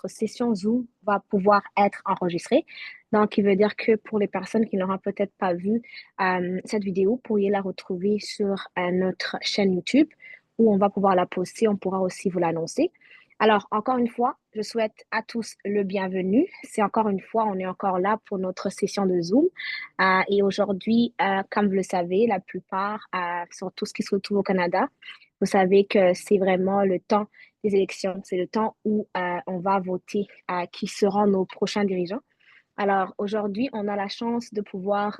notre session Zoom va pouvoir être enregistrée. Donc, il veut dire que pour les personnes qui n'auront peut-être pas vu cette vidéo, vous pourriez la retrouver sur notre chaîne YouTube où on va pouvoir la poster. On pourra aussi vous l'annoncer. Alors, encore une fois, je souhaite à tous le bienvenu. C'est encore une fois, on est encore là pour notre session de Zoom. Et aujourd'hui, comme vous le savez, la plupart, surtout ce qui se retrouve au Canada, vous savez que c'est vraiment le temps des élections. C'est le temps où on va voter qui seront nos prochains dirigeants. Alors, aujourd'hui, on a la chance de pouvoir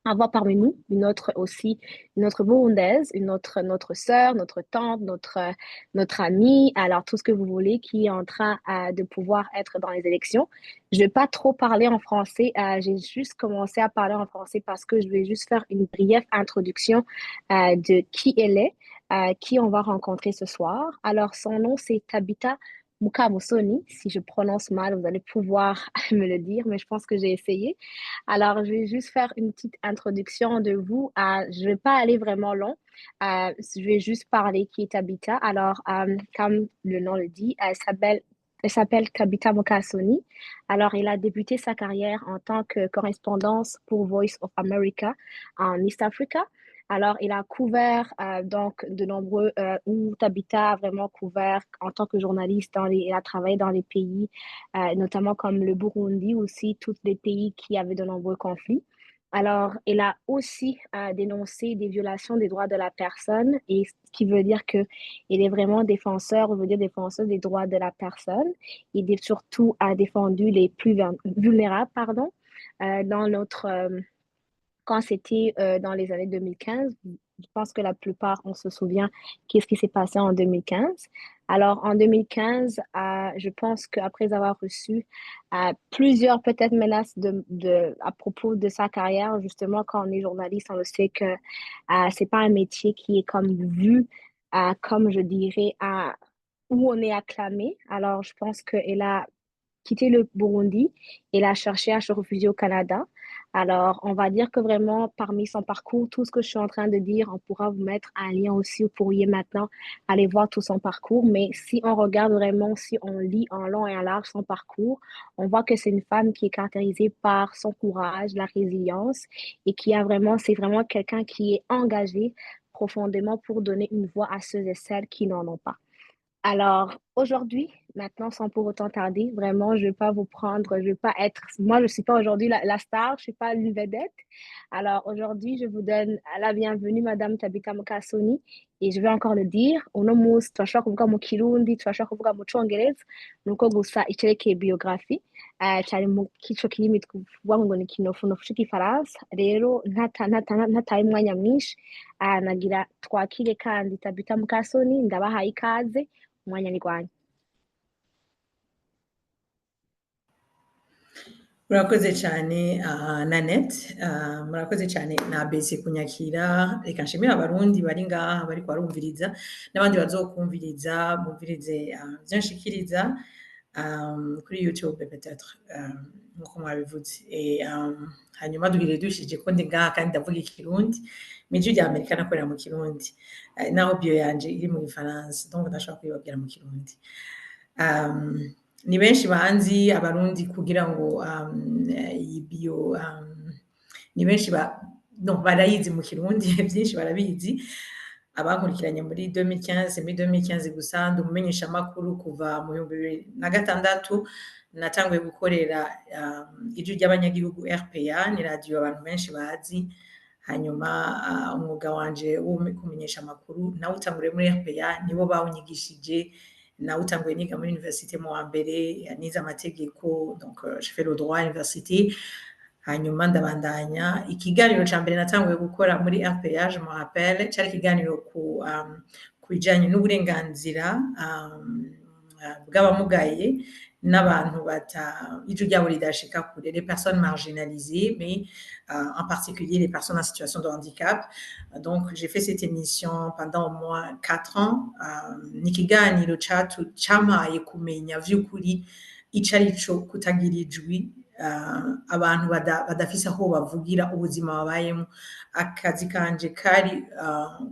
avoir parmi nous une autre Burundaise, notre sœur, notre tante, notre amie, alors tout ce que vous voulez, qui est en train de pouvoir être dans les élections. Je ne vais pas trop parler en français, j'ai juste commencé à parler en français parce que je vais juste faire une brève introduction de qui elle est, qui on va rencontrer ce soir. Alors, son nom, c'est Tabitha Mukamusoni. Si je prononce mal, vous allez pouvoir me le dire, mais je pense que j'ai essayé. Alors, je vais juste faire une petite introduction de vous. Je ne vais pas aller vraiment long. Je vais juste parler qui est Tabitha. Alors, comme le nom le dit, elle s'appelle Tabitha Mokasoni. Alors, elle a débuté sa carrière en tant que correspondance pour Voice of America en East Africa. Alors, il a couvert donc de nombreux, où Tabitha a vraiment couvert en tant que journaliste, elle a travaillé dans les pays, notamment comme le Burundi, aussi tous les pays qui avaient de nombreux conflits. Alors, elle a aussi dénoncé des violations des droits de la personne, et ce qui veut dire que elle est vraiment défenseur, on veut dire défenseur des droits de la personne. Il est surtout a défendu les plus vulnérables, pardon, dans notre quand c'était dans les années 2015, je pense que la plupart, on se souvient qu'est-ce qui s'est passé en 2015. Alors, en 2015, je pense qu'après avoir reçu plusieurs peut-être menaces à propos de sa carrière, justement, quand on est journaliste, on le sait que c'est pas un métier qui est comme vu, comme je dirais, où on est acclamé. Alors, je pense qu'elle a quitté le Burundi et a cherché à se réfugier au Canada. Alors, on va dire que vraiment, parmi son parcours, tout ce que je suis en train de dire, on pourra vous mettre un lien aussi. Vous pourriez maintenant aller voir tout son parcours. Mais si on regarde vraiment, si on lit en long et en large son parcours, on voit que c'est une femme qui est caractérisée par son courage, la résilience et qui a vraiment, c'est vraiment quelqu'un qui est engagé profondément pour donner une voix à ceux et celles qui n'en ont pas. Alors, aujourd'hui, maintenant, sans pour autant tarder, vraiment, je ne vais pas vous prendre, je vais pas être, moi, je ne suis pas aujourd'hui la star, je ne suis pas une vedette. Alors, aujourd'hui, je vous donne la bienvenue, Madame Tabitha Mukasoni, et je vais encore le dire, uno munsi turashobora kuvuga mu Kirundi, turashobora kuvuga mu Congereza, nuko gusa icerekeye biographie, cyari mu kico kirimi tuvuga ngo ni kinofunofu c'igifaransa, rero ntataye umwanya mwinshi, nagira twakire kandi Tabitha Mukasoni, ndabahaye ikaze, umwanya ni gwanyu. Murakoze cyane Nanette, murakoze cyane na Besi kunyakira. Reka nshimire abarundi bari ngaha bari barumviriza n'abandi bazokumviriza bumvirize byanshikiriza kuri YouTube peut-être nkuko mwabivuze hanyuma dushije ko ndi ngaha kandi ndavuga ikirundi miji rya Amerika nakorera mu kirundi naho bio yanje iri mu Gifaransa donc ndashaka kwibabwira mu kirundi. Ni benshi banzi abarundi kugira ngo ibio ni benshi barayizi mu kirundi byinshi barabizi abankurikiranye muri 2015 gusa ndumumenyesha makuru kuva mu 2006 natanguye gukorera ijwi ry'abanyagihugu RPA ni radio abantu benshi bazi hanyuma umwuga wanje wo kumenyesha amakuru nawe utanguriye muri RPA nibo bawunyigishije nautanguye niga muri université mu wa mbere nize amategeko donc je fais le droit à l'université hanyuma ndabandanya ikiganiro ca mbere natanguye gukora muri RPA je me rappelle cyari ikiganiro ku bijanye n'uburenganzira bw'abamugaye n'abantu ijwi ryabo ridashika kure les personnes marginalisées mais en particulier les personnes en situation de handicap. Donc j'ai fait cette émission pendant au moins 4 ans. N'ikiganiro cyamaye kumenya vy'ukuri icarico kutagira ijwi abantu badafise aho bavugira ubuzima babayemo. Akazi kanje kari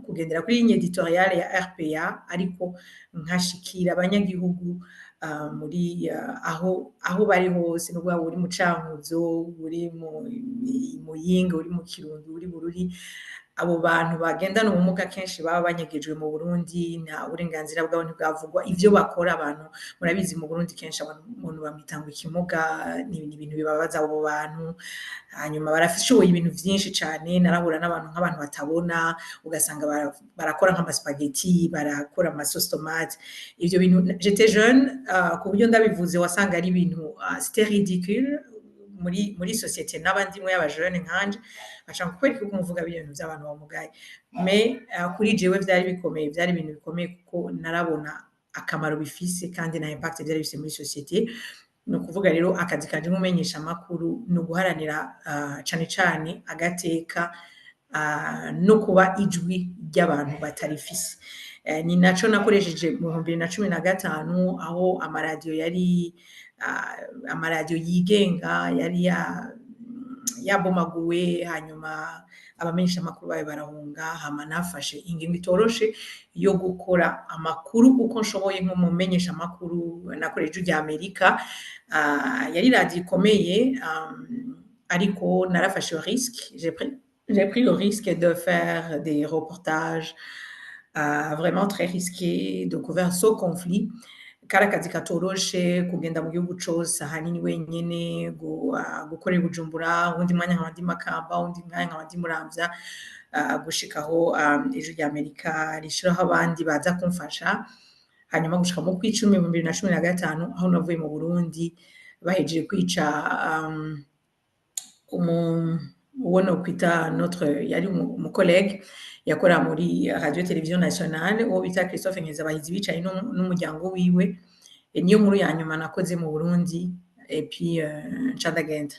kugendera kuri ligne editoriale ya RPA ariko nkashikira abanyagihugu muri aho bari hose n'ubwo waba uri mu Cankuzo, uri mu Muyinga, uri mu Kirundo, uri Bururi, abo bantu bagendana ubumuga kenshi baba banyegejwe mu Burundi, nta burenganzira bwabo ntibwavugwa. Ivyo bakora abantu murabizi mu Burundi kenshi umuntu bamwita ngo ikimuga, ni ibintu bibabaza abo bantu. Hanyuma barashoboye ibintu vyinshi cane, narahura n'abantu nk'abantu batabona, ugasanga barakora nk'amaspaghetti, barakora amasosi tomate. Ivyo bintu j'étais jeune, ku buryo ndabivuze wasanga ari ibintu c'était ridicule muri société n'abandi mwe y'abajene nkanje, bashaka kukwereka ko umuvuga ibintu by'abantu bamugaye. Mais kuri jewe vyari bikomeye, vyari ibintu bikomeye kuko narabona akamaro bifise kandi na impact vyari bifise muri société. Ni ukuvuga rero akazi kanje nk'umumenyesha amakuru ni uguharanira cane cane agateka no kuba ijwi ry'abantu batarifise. Ni naco nakoresheje mu 2015 aho amaradiyo yari amaradiyo yigenga yari yabomaguwe, hanyuma abamenyesha amakuru bayo barahunga, hama nafashe ingingo itoroshe yo gukora amakuru uko nshoboye nk'umumenyesha amakuru. Nakoresheje ijwi rya Amerika, yari radiyo ikomeye, ariko narafashe risque, j'ai pris le risque de faire des reportages vraiment très risqués, de couvrir ce conflit. Kari akazi katoroshe kugenda mu gihugu cose ahanini wenyene, gukorera i Bujumbura, uwundi mwanya nkaba ndi Makamba, uwundi mwanya nkaba ndi Muramvya, gushikaho ijwi rya Amerika rishiraho abandi baza kumfasha. Hanyuma gushika mu kw'icumi mu 2015 aho navuye mu Burundi bahejeje kwica uwo nokwita notre yari umukolege yakora muri radio television nationale, uwo bita Christophe Nkezabahizi, bicaye n'umuryango wiwe. Niyo nkuru ya nyuma nakoze mu Burundi, et puis nca ndagenda,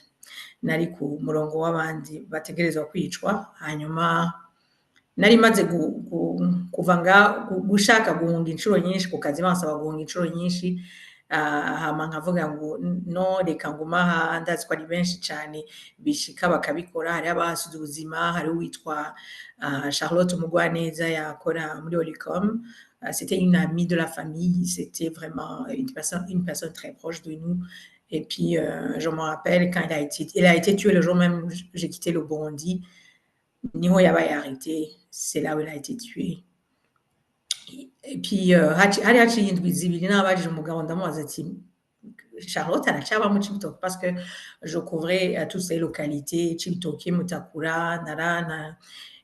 nari ku murongo w'abandi bategerezwa kwicwa. Hanyuma nari maze gushaka guhunga inshuro nyinshi ku kazi, bansaba guhunga inshuro nyinshi. Hama nkavuga ngo no, reka nguma aha, ndazi ko ari benshi cane bishika bakabikora. Hari abahasize ubuzima, hari uwitwa Charlotte Mugwaneza yakora muri Olicom. C'était une amie de la famille, c'était vraiment une personne très proche de nous. Et puis je me rappelle quand il a été tué le jour même où j'ai quitté le Burundi, niho yabaye arrêté, c'est là où il a été tué. Et puis hari haciye indwi zibiri nabajije umugabo ndamubaza ati Charlotte aracaba mu Cibitoke, parce que je couvrais toutes ces localités, Cibitoke, Mutakura,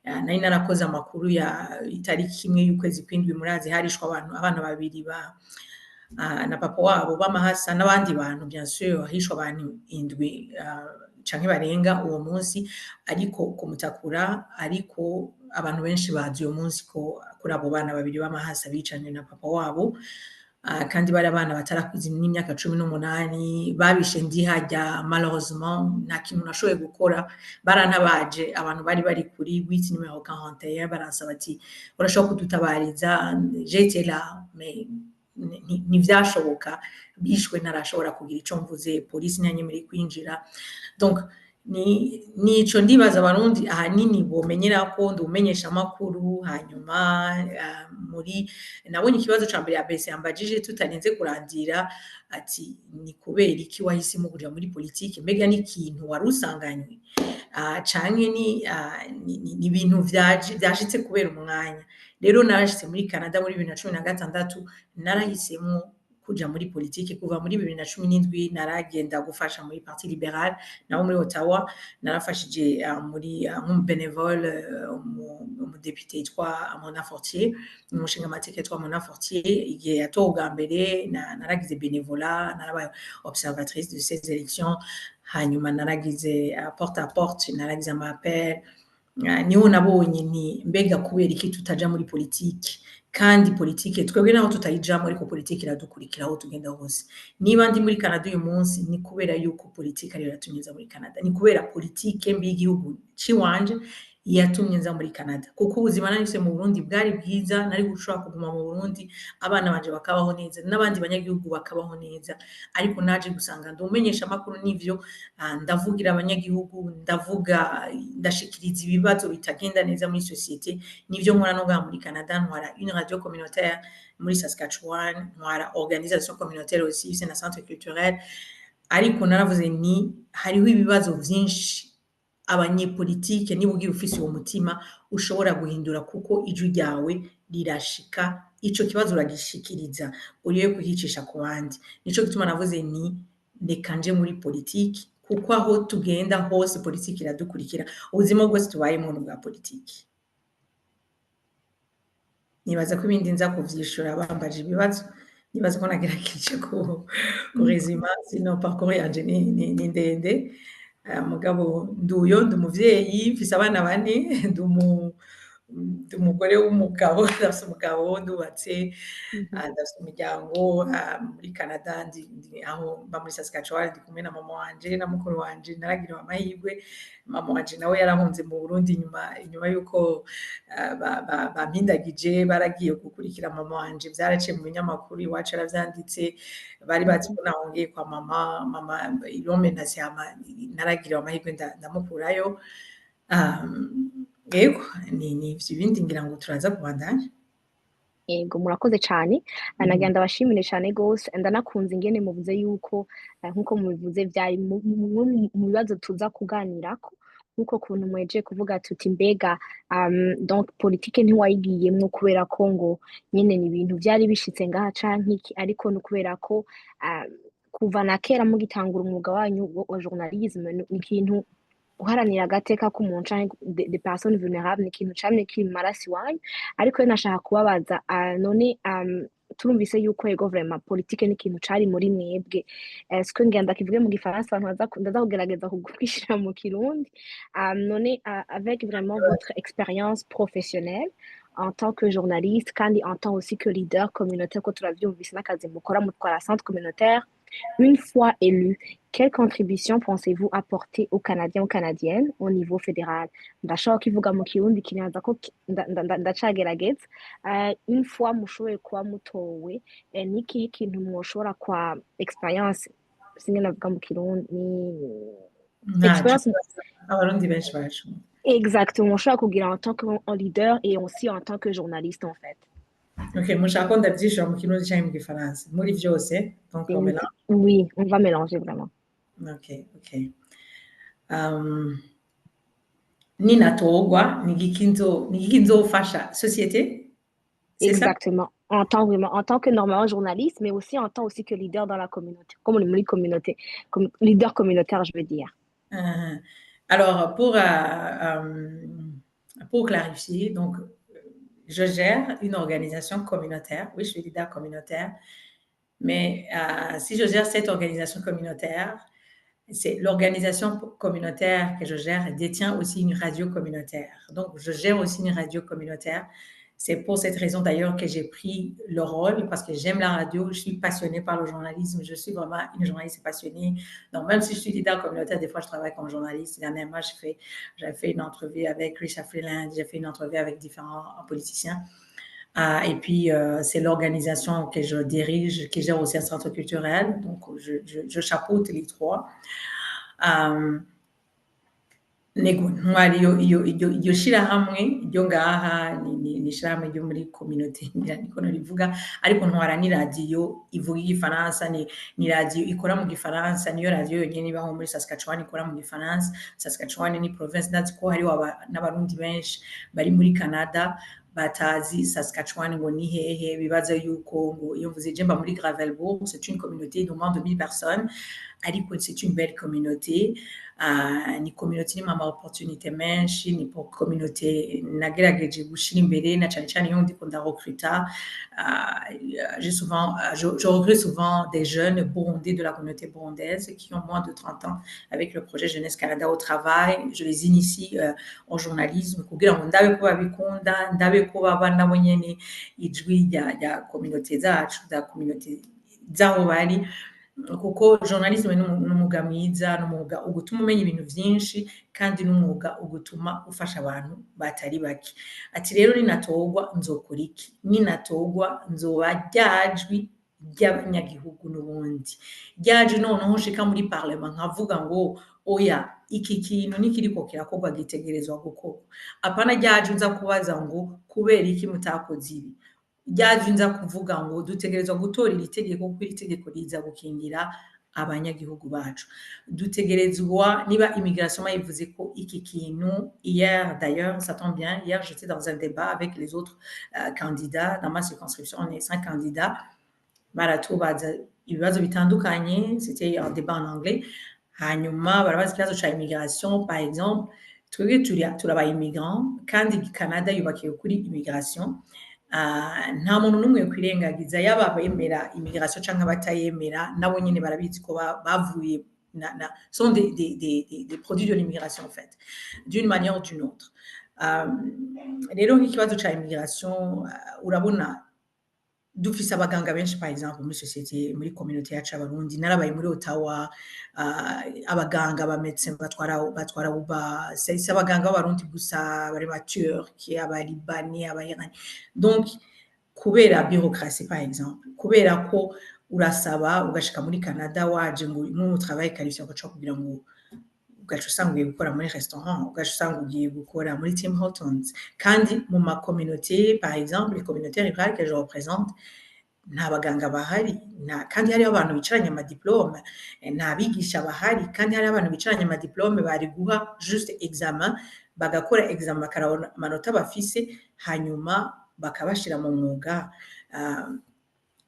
nari narakoze amakuru ya itariki imwe y'ukwezi kw'indwi, murazi harishwa abana babiri na papa wabo b'amahasa n'abandi bantu, bien sûr hishwa abantu indwi canke barenga uwo munsi, ariko ku Mutakura, ariko abantu benshi bazi uyo munsi ko kuri abo bana babiri b'amahasa bicanye na papa wabo, kandi bari abana batarakuze n'imyaka 18, babishe ndi harya. Malheureusement nta kintu nashoboye gukora, barantabaje abantu bari kuri 8 numéro 41, baransaba ati urashobora kudutabariza. J'étais là, mais ntivyashoboka, bishwe narashobora kugira ico mvuze, polisi ntiyanyemereye kwinjira. Donc nico ndibaza abarundi ahanini bomenyera ko ndi umenyesha amakuru. Hanyuma nabonye ikibazo ca mbere ABC yambajije tutarinze kurandira, ati ni kubera iki wahisemo kuja muri politike, mbega n'ikintu wari usanganywe canke ni ibintu vyashitse kubera umwanya. Rero narashitse muri Canada muri 2016, narahisemo kuja muri politike. Kuva muri 2017 naragenda gufasha muri Parti Libéral naho muri Ottawa, narafashije muri bénévole umudepite yitwa Mona Fortier, umushinga amateka yitwa Mona Fortier. Igihe yatowe bwa mbere naragize bénévolat, narabaye observatrice de ces élections. Hanyuma naragize porte à porte, naragize amapel. Niho nabonye ni mbega kubera iki tutaja muri politike, kandi politike twebwe naho tutayijamo, ariko politike iradukurikira aho tugenda hose. Niba ndi muri Canada uyu munsi, ni kubera yuko politike ariyo yatunyuza muri Canada, ni kubera politike mbi y'igihugu ciwanje yatumye nza muri Canada kuko ubuzima nari mfise mu Burundi bwari bwiza nari gushobora kuguma mu Burundi abana banje bakabaho neza n'abandi banyagihugu bakabaho neza ariko naje gusanga ndi umumenyeshamakuru n'ivyo ndavugira abanyagihugu ndashikiriza ibibazo bitagenda neza muri société n'ivyo nkora no ngaha muri Canada ntwara une radio communautaire muri Saskatchewan ntwara organisation communautaire aussi c'est na centre culturel ariko naravuze ni hariho ibibazo vyinshi abanyepolitike niba ugiye ufise uwo mutima ushobora guhindura kuko ijwi ryawe rirashika ico kibazo uragishikiriza uriye kuhicisha ku bandi nico gituma navuze ni reka nje muri politiki kuko aho tugenda hose politiki iradukurikira ubuzima bwose tubayemo bwa politiki nibaza ko ibindi nza kuvyishura bambaje ibibazo nibaza ko nagerageje ku rezima sino parcours yanje ni ndende mugabo nduyo ndumuvyeyi mfise abana bane umugore w'umugabo ndafise umugabo ndubatse ndafise umuryango muri Canada ndi aho mba muri Saskatchewan ndi kumwe na mama wanje na mukuru wanje naragiriwe amahirwe mama wanje nawe yarahunze mu Burundi inyuma yuko bampindagije baragiye gukurikira mama wanje vyaraciye mu binyamakuru iwacu yaravyanditse bari bazi ko nahungiye kwa mama irome naragiriwe amahirwe ndamukurayo yego ni ibindi ngira ngo turaza kubandanya Yego murakoze cyane nagira ndabashimire cyane gose ndanakunze ingene muvuze yuko nkuko mubivuze byari mu bibazo tuza kuganirako nkuko kuntu mweje kuvuga tuti mbega donc politique ntiwayigiyemwo kubera ko ngo nyene ni ibintu byari bishitse ngaha canke iki ariko no kubera ko kuva na kera mugitangura umwuga wanyu wa journalisme ni ikintu guharanira agateka k'umuntu canke des personnes vulnérables ni ikintu camye kiri mu maraso iwanyu ariko nashaka kubabaza none turumvise yuko ego vraiment politique ni ikintu cari muri mwebwe est-ce que ngenda kivuge mu gifaransa abantu ndaza kugerageza kugufishira mu kirundi none avec vraiment votre expérience professionnelle en tant que journaliste kandi en tant aussi que leader communautaire ko turavyumvise n'akazi mukora mutwara centre communautaire une fois élu, quelle contribution pensez-vous apporter aux Canadiens, aux Canadiennes au niveau fédéral? Ndashaka kivuga mu kirundi kinyaza ko ndacagerageza une fois mushoboye kuba mutowe niki ikintu mwoshobora kwa experience singe navuga mu kirundi ni experience abarundi benshi barashoboye exactement mushobora kugira en tant que leader et aussi en tant que journaliste en fait. Ok, mushaka ndavyishura mu kirundi canke mu gifaransa muri vyose donc on mélange. Oui, on va mélanger vraiment. Ok. Ninatogwa nigiki nzofasha société? Exactement. En tant que normalement journaliste, mais aussi en tant aussi que leader dans la communauté, comme on est communauté, comme leader communautaire, je veux dire. Alors pour clarifier, donc je gère une organisation communautaire. Oui, je suis leader communautaire. Mais si je gère cette organisation communautaire, c'est l'organisation communautaire que je gère détient aussi une radio communautaire. Donc, je gère aussi une radio communautaire. C'est pour cette raison d'ailleurs que j'ai pris le rôle parce que j'aime la radio, je suis passionnée par le journalisme, je suis vraiment une journaliste passionnée. Donc, même si je suis leader communautaire, des fois, je travaille comme journaliste. Dernièrement, j'ai fait une entrevue avec Richard Freeland, j'ai fait une entrevue avec différents politiciens. Et puis, c'est l'organisation que je dirige, qui gère aussi un centre culturel. Donc, je chapeaute les trois. Iryo shirahamwe ryo ngaha ni shirahamwe ryo muri communauté niko narivuga ariko ntwara ni radio ivuga igifaransa ni radio ikora mu gifaransa niyo radio yonyene ibaho muri Saskatchewan ikora mu gifaransa. Saskatchewan ni province natiko hari n'abarundi benshi bari muri Canada batazi Saskatchewan ngo ni hehe bibaza yuko ngo iyo mvuze je mba muri Gravelbourg, c'est une communauté de moins de 1000 personnes ariko c'est une belle communauté. Ni communauté ni opportunité menshi ni pour communauté nagerageje gushira imbere na cyane cyane iyo ndiko ndarecruta je recrute souvent des jeunes burundais de la communauté burundaise qui ont moins de 30 ans avec le projet Jeunesse Canada au travail. Je les initie en journalisme kugira ngo ndabe ko babikunda ndabe ko baba nabo nyene ijwi rya communauté zacu da communauté zabo bari kuko journalisme n'umwuga mwiza, n'umwuga ugutuma umenya ibintu vyinshi kandi n'umwuga ugutuma ufasha abantu batari bake. Ati rero ninatorwa nzokora iki? Ninatorwa nzoba rya jwi ry'abanyagihugu n'ubundi. Rya jwi noneho nshika muri parlement nkavuga ngo oya iki kintu nikiriko kirakorwa gitegerezwa gukorwa. Apana rya jwi nza kubaza ngo kubera iki mutakoze ibi? Ryaje nza kuvuga ngo dutegerezwa gutora iri tegeko kuko iri tegeko riza gukingira abanyagihugu bacu. Dutegerezwa niba immigration bayivuze ko iki kintu hier d'ailleurs ça tombe bien hier j'étais dans un débat avec les autres candidats dans ma circonscription on est 5 candidats baratubaza ibibazo bitandukanye c'était un débat en anglais hanyuma barabaza ikibazo ca immigration par exemple twebwe turaba immigrants kandi Canada yubakiye kuri immigration nta muntu n'umwe kwirengagiza yaba abemera immigration canke abatayemera nabo nyene barabizi ko bavuye sont des produits de l'immigration en fait d'une manière ou d'une autre rero nk'ikibazo ca immigration urabona dufise abaganga benshi par exemple muri société muri communauté yacu abarundi narabaye muri Ottawa abaganga ba médecins batwara uba c'est abaganga b'abarundi gusa bari ba Turki abalibani abayirani donc kubera bureaucratie par exemple kubera ko urasaba ugashika muri Canada waje ngo mu travail qualifié ugaca kugira ngo ugaca usanga ugiye gukora muri restaurant ugaca usanga ugiye gukora muri Tim Hortons kandi mu ma communauté par exemple les communautés rurales que je représente nta baganga bahari kandi hariho abantu bicaranye amadiplome nta bigisha bahari kandi hariho abantu bicaranye amadiplome bari guha juste examen bagakora examen bakarabona amanota bafise hanyuma bakabashira mu mwuga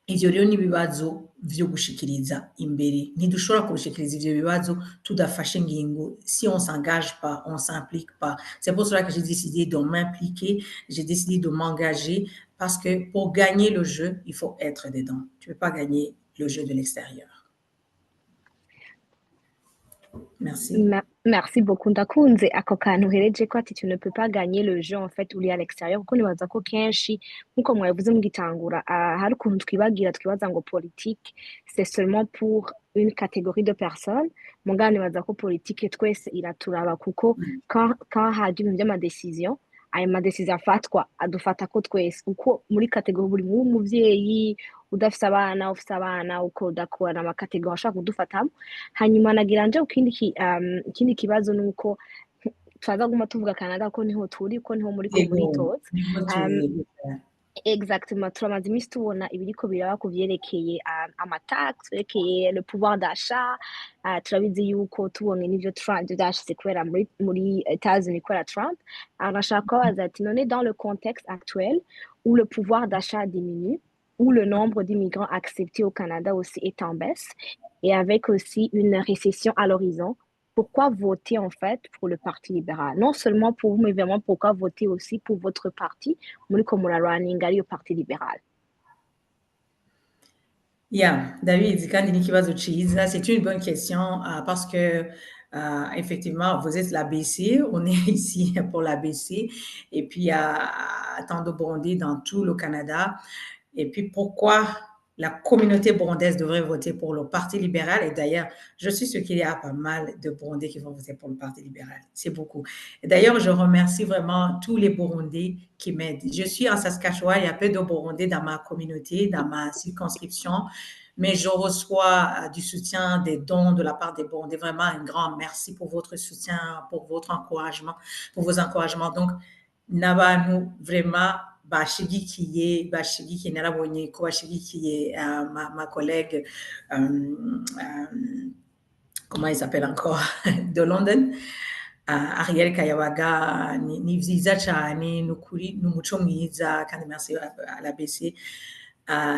ivyo rero n'ibibazo vyo gushikiriza imbere ntidushobora kubishikiriza ivyo bibazo tudafashe ingingo si on s'engage pas on s'implique pas c'est pour cela que j'ai décidé de m'impliquer j'ai décidé de m'engager parce que pour gagner le jeu il faut être dedans tu peux pas gagner le jeu de l'extérieur. Merci. Merci beaucoup. Ndakunze ako kantu uhereje ko ati tu ne peux pas gagner le jeu en fait uri à l'extérieur kuko nibaza ko kenshi nkuko mwabivuze mugitangura hari ukuntu twibaza ngo politique c'est seulement pour une catégorie de personnes mugabo nibaza ko politique twese iraturaba kuko quand haje ibintu by'amadecision ayo madecision afatwa adufata ko twese uko muri catégorie buri umuvyeyi udafise abana ufise abana uko udakora amakategori ashaka kudufatamo hanyuma nagira nje ikindi kibazo nuko twaza guma tuvuga Canada ko niho turi ko niho muri ko muritoza exactement turamaze imisi tubona ibiriko biraba ku vyerekeye amatax vyerekeye le pouvoir d'achat turabizi yuko tubonye n'ivyo Trump vyashitse kubera muri États-Unis kubera Trump arashaka kubaza ati none dans le contexte actuel où le pouvoir d'achat diminue où le nombre d'immigrants acceptés au Canada aussi est en baisse et avec aussi une récession à l'horizon, pourquoi voter en fait pour le Parti libéral? Non seulement pour vous, mais vraiment pourquoi voter aussi pour votre parti, comme la running au Parti libéral? Yeah, David, kandi n'ikibazo ciza, c'est une bonne question parce que effectivement, vous êtes la BC, on est ici pour la BC et puis il y a tant de Burundais dans tout le Canada. Et puis, pourquoi la communauté burundaise devrait voter pour le Parti libéral? Et d'ailleurs, je suis sûre qu'il y a pas mal de Burundais qui vont voter pour le Parti libéral. C'est beaucoup. Et d'ailleurs, je remercie vraiment tous les Burundais qui m'aident. Je suis en Saskatchewan, il y a peu de Burundais dans ma communauté, dans ma circonscription, mais je reçois du soutien, des dons de la part des Burundais. Vraiment, un grand merci pour votre soutien, pour votre encouragement, pour vos encouragements. Donc, n'abanu vraiment bashigikiye narabonye ko bashigikiye ma collègue comment il s'appelle encore de London Ariel Kayabaga ni vyiza cyane nukuri n'umuco mwiza kandi merci à la BC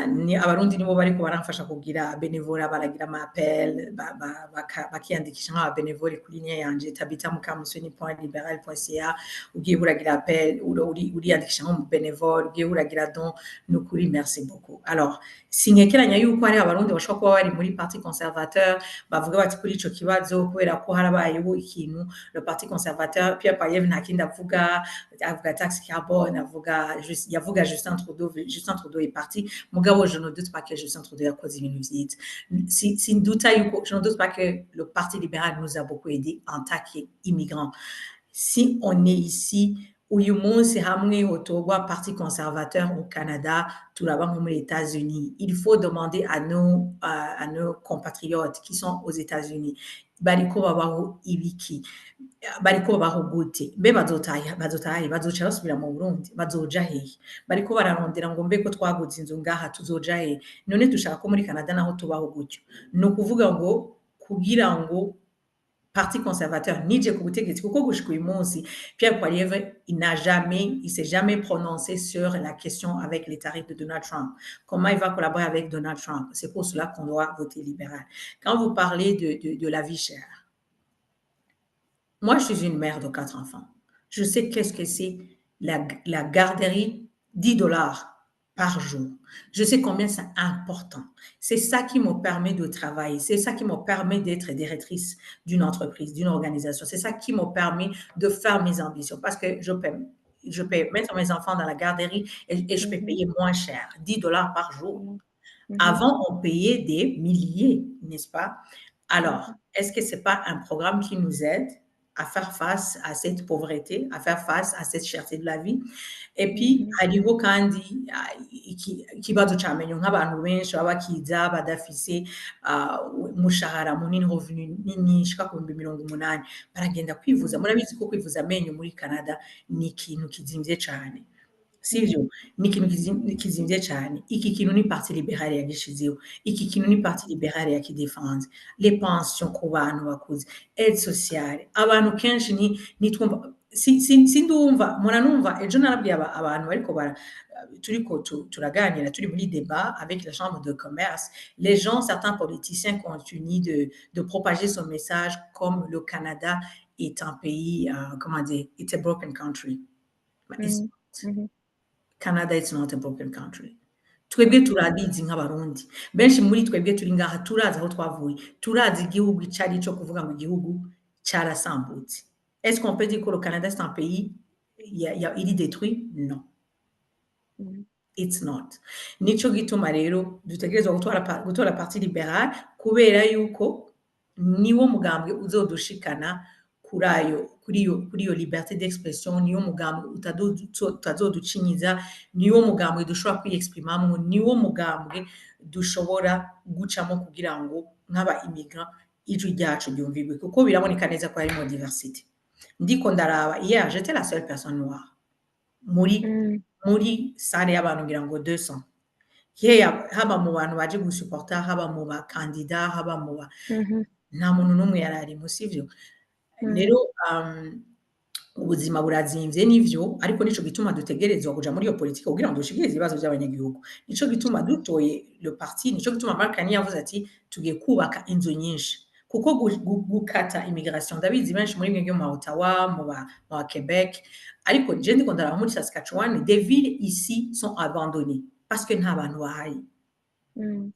ni abarundi nibo bariko baramfasha kugira bénévolat baragira ama appel bakiyandikisha nka bénévole kuri ligne yanje tabitamukamusoni.liberal.ca ugiye uragira appel uriyandikisha nko mu bénévole ugiye uragira don nukuri merci beaucoup. Alors sinkekeranya yuko ari abarundi bashobora kuba bari muri parti conservateur bavuga bati kuri ico kibazo kubera ko harabayeho ikintu le parti conservateur Pierre Poilievre nta kindi avuga taxe carbone yavuga Justin Trudeau est parti mugabo je ne doute pas que Justin Trudeau yakoze ibintu vyiza. Sinduta yuko, je ne doute pas que le Parti libéral nous a beaucoup aidé en tant qu'immigrants. Si on est ici, uyu munsi hamwe hotorwa Parti conservateur au Canada, turaba nko muri États-Unis, il faut demander à nos compatriotes qui sont aux États-Unis, bariko babaho ibiki, bariko babaho gute, mbe bazoca basubira mu Burundi, bazoja hehe, bariko bararondera ngo mbe ko twaguze inzu ngaha tuzoja hehe, none dushaka ko muri Canada naho tubaho gutyo. Ni ukuvuga ngo kugira ngo Parti conservateur nije ku butegetsi kuko gushika uyu munsi Pierre Poilievre il s'est jamais prononcé sur la question avec les tarifs de Donald Trump. Comment il va collaborer avec Donald Trump? C'est pour cela qu'on doit voter libéral. Quand vous parlez de la vie chère, moi je suis une mère de 4 enfants. Je sais qu'est-ce que c'est la garderie, $10 par jour. Je sais combien c'est important. C'est ça qui me permet de travailler. C'est ça qui me permet d'être directrice d'une entreprise, d'une organisation. C'est ça qui me permet de faire mes ambitions parce que je peux mettre mes enfants dans la garderie et je peux payer moins cher, $10 par jour. Avant, on payait des milliers, n'est-ce pas? Alors, est-ce que c'est pas un programme qui nous aide à faire face à cette pauvreté, à faire face à cette cherté de la vie? Et puis, hariho kandi ikibazo c'amenyo nk'abantu benshi baba bakiza badafise umushahara munini, revenu nini ishika ku 80,000 baragenda kwivuza. Murabizi ko kwivuza amenyo muri Canada ni ikintu kizimvye cane. Sivyo? Ni ikintu kizimvye cane. Iki kintu ni Parti libéral yagishizeho. Iki kintu ni Parti libéral yakidefanze. Les pensions ku bantu bakuze, aide sociale. Abantu kenshi nitwumva sindumva muranumva ejo narabwiye abantu bariko turiko turaganira turi muri débat avec la chambre de commerce. Les gens, certains politiciens continuent de propager ce message comme le Canada est un pays, comment dire, it's a broken country. Canada is not a broken country. Twebwe turabizi nk'abarundi. Benshi muri twebwe turi ngaha turazi aho twavuye. Turazi igihugu icari co kuvuga ngo igihugu carasambutse. Est-ce qu'on peut dire que le Canada c'est un pays il est détruit? Non. It's not. Nico gituma rero dutegerezwa gutora Parti libéral kubera yuko niwo mugambwe uzodushikana kuri iyo liberté d'expression, niwo mugambwe utazoducinyiza, niwo mugambwe dushobora kwiyexprimamwo, niwo mugambwe dushobora gucamo kugira ngo nk'aba immigrant ijwi ryacu ryumvigwe kuko biraboneka neza ko harimo diversité. Ndiko ndaraba hier j'étais la seule personne noire muri sale y'abantu ngira ngo 200. Haba mu bantu baje gusupporta, haba mu bakandida, haba mu nta muntu n'umwe yararimo, sivyo? Rero ubuzima burazimvye nivyo, ariko nico gituma dutegerezwa kuja muri iyo politike kugira ngo dushikirize ibibazo by'abanyagihugu. Nico gituma dutoye le parti, nico gituma Mark Carney yavuze ati tugiye kubaka inzu nyinshi kuko gukata immigration ndabizi benshi muri mwebwe mu Ottawa, mu Québec, ariko je ndiko ndaraba muri Saskatchewan, des villes ici sont abandonnées parce que nta bantu bahari.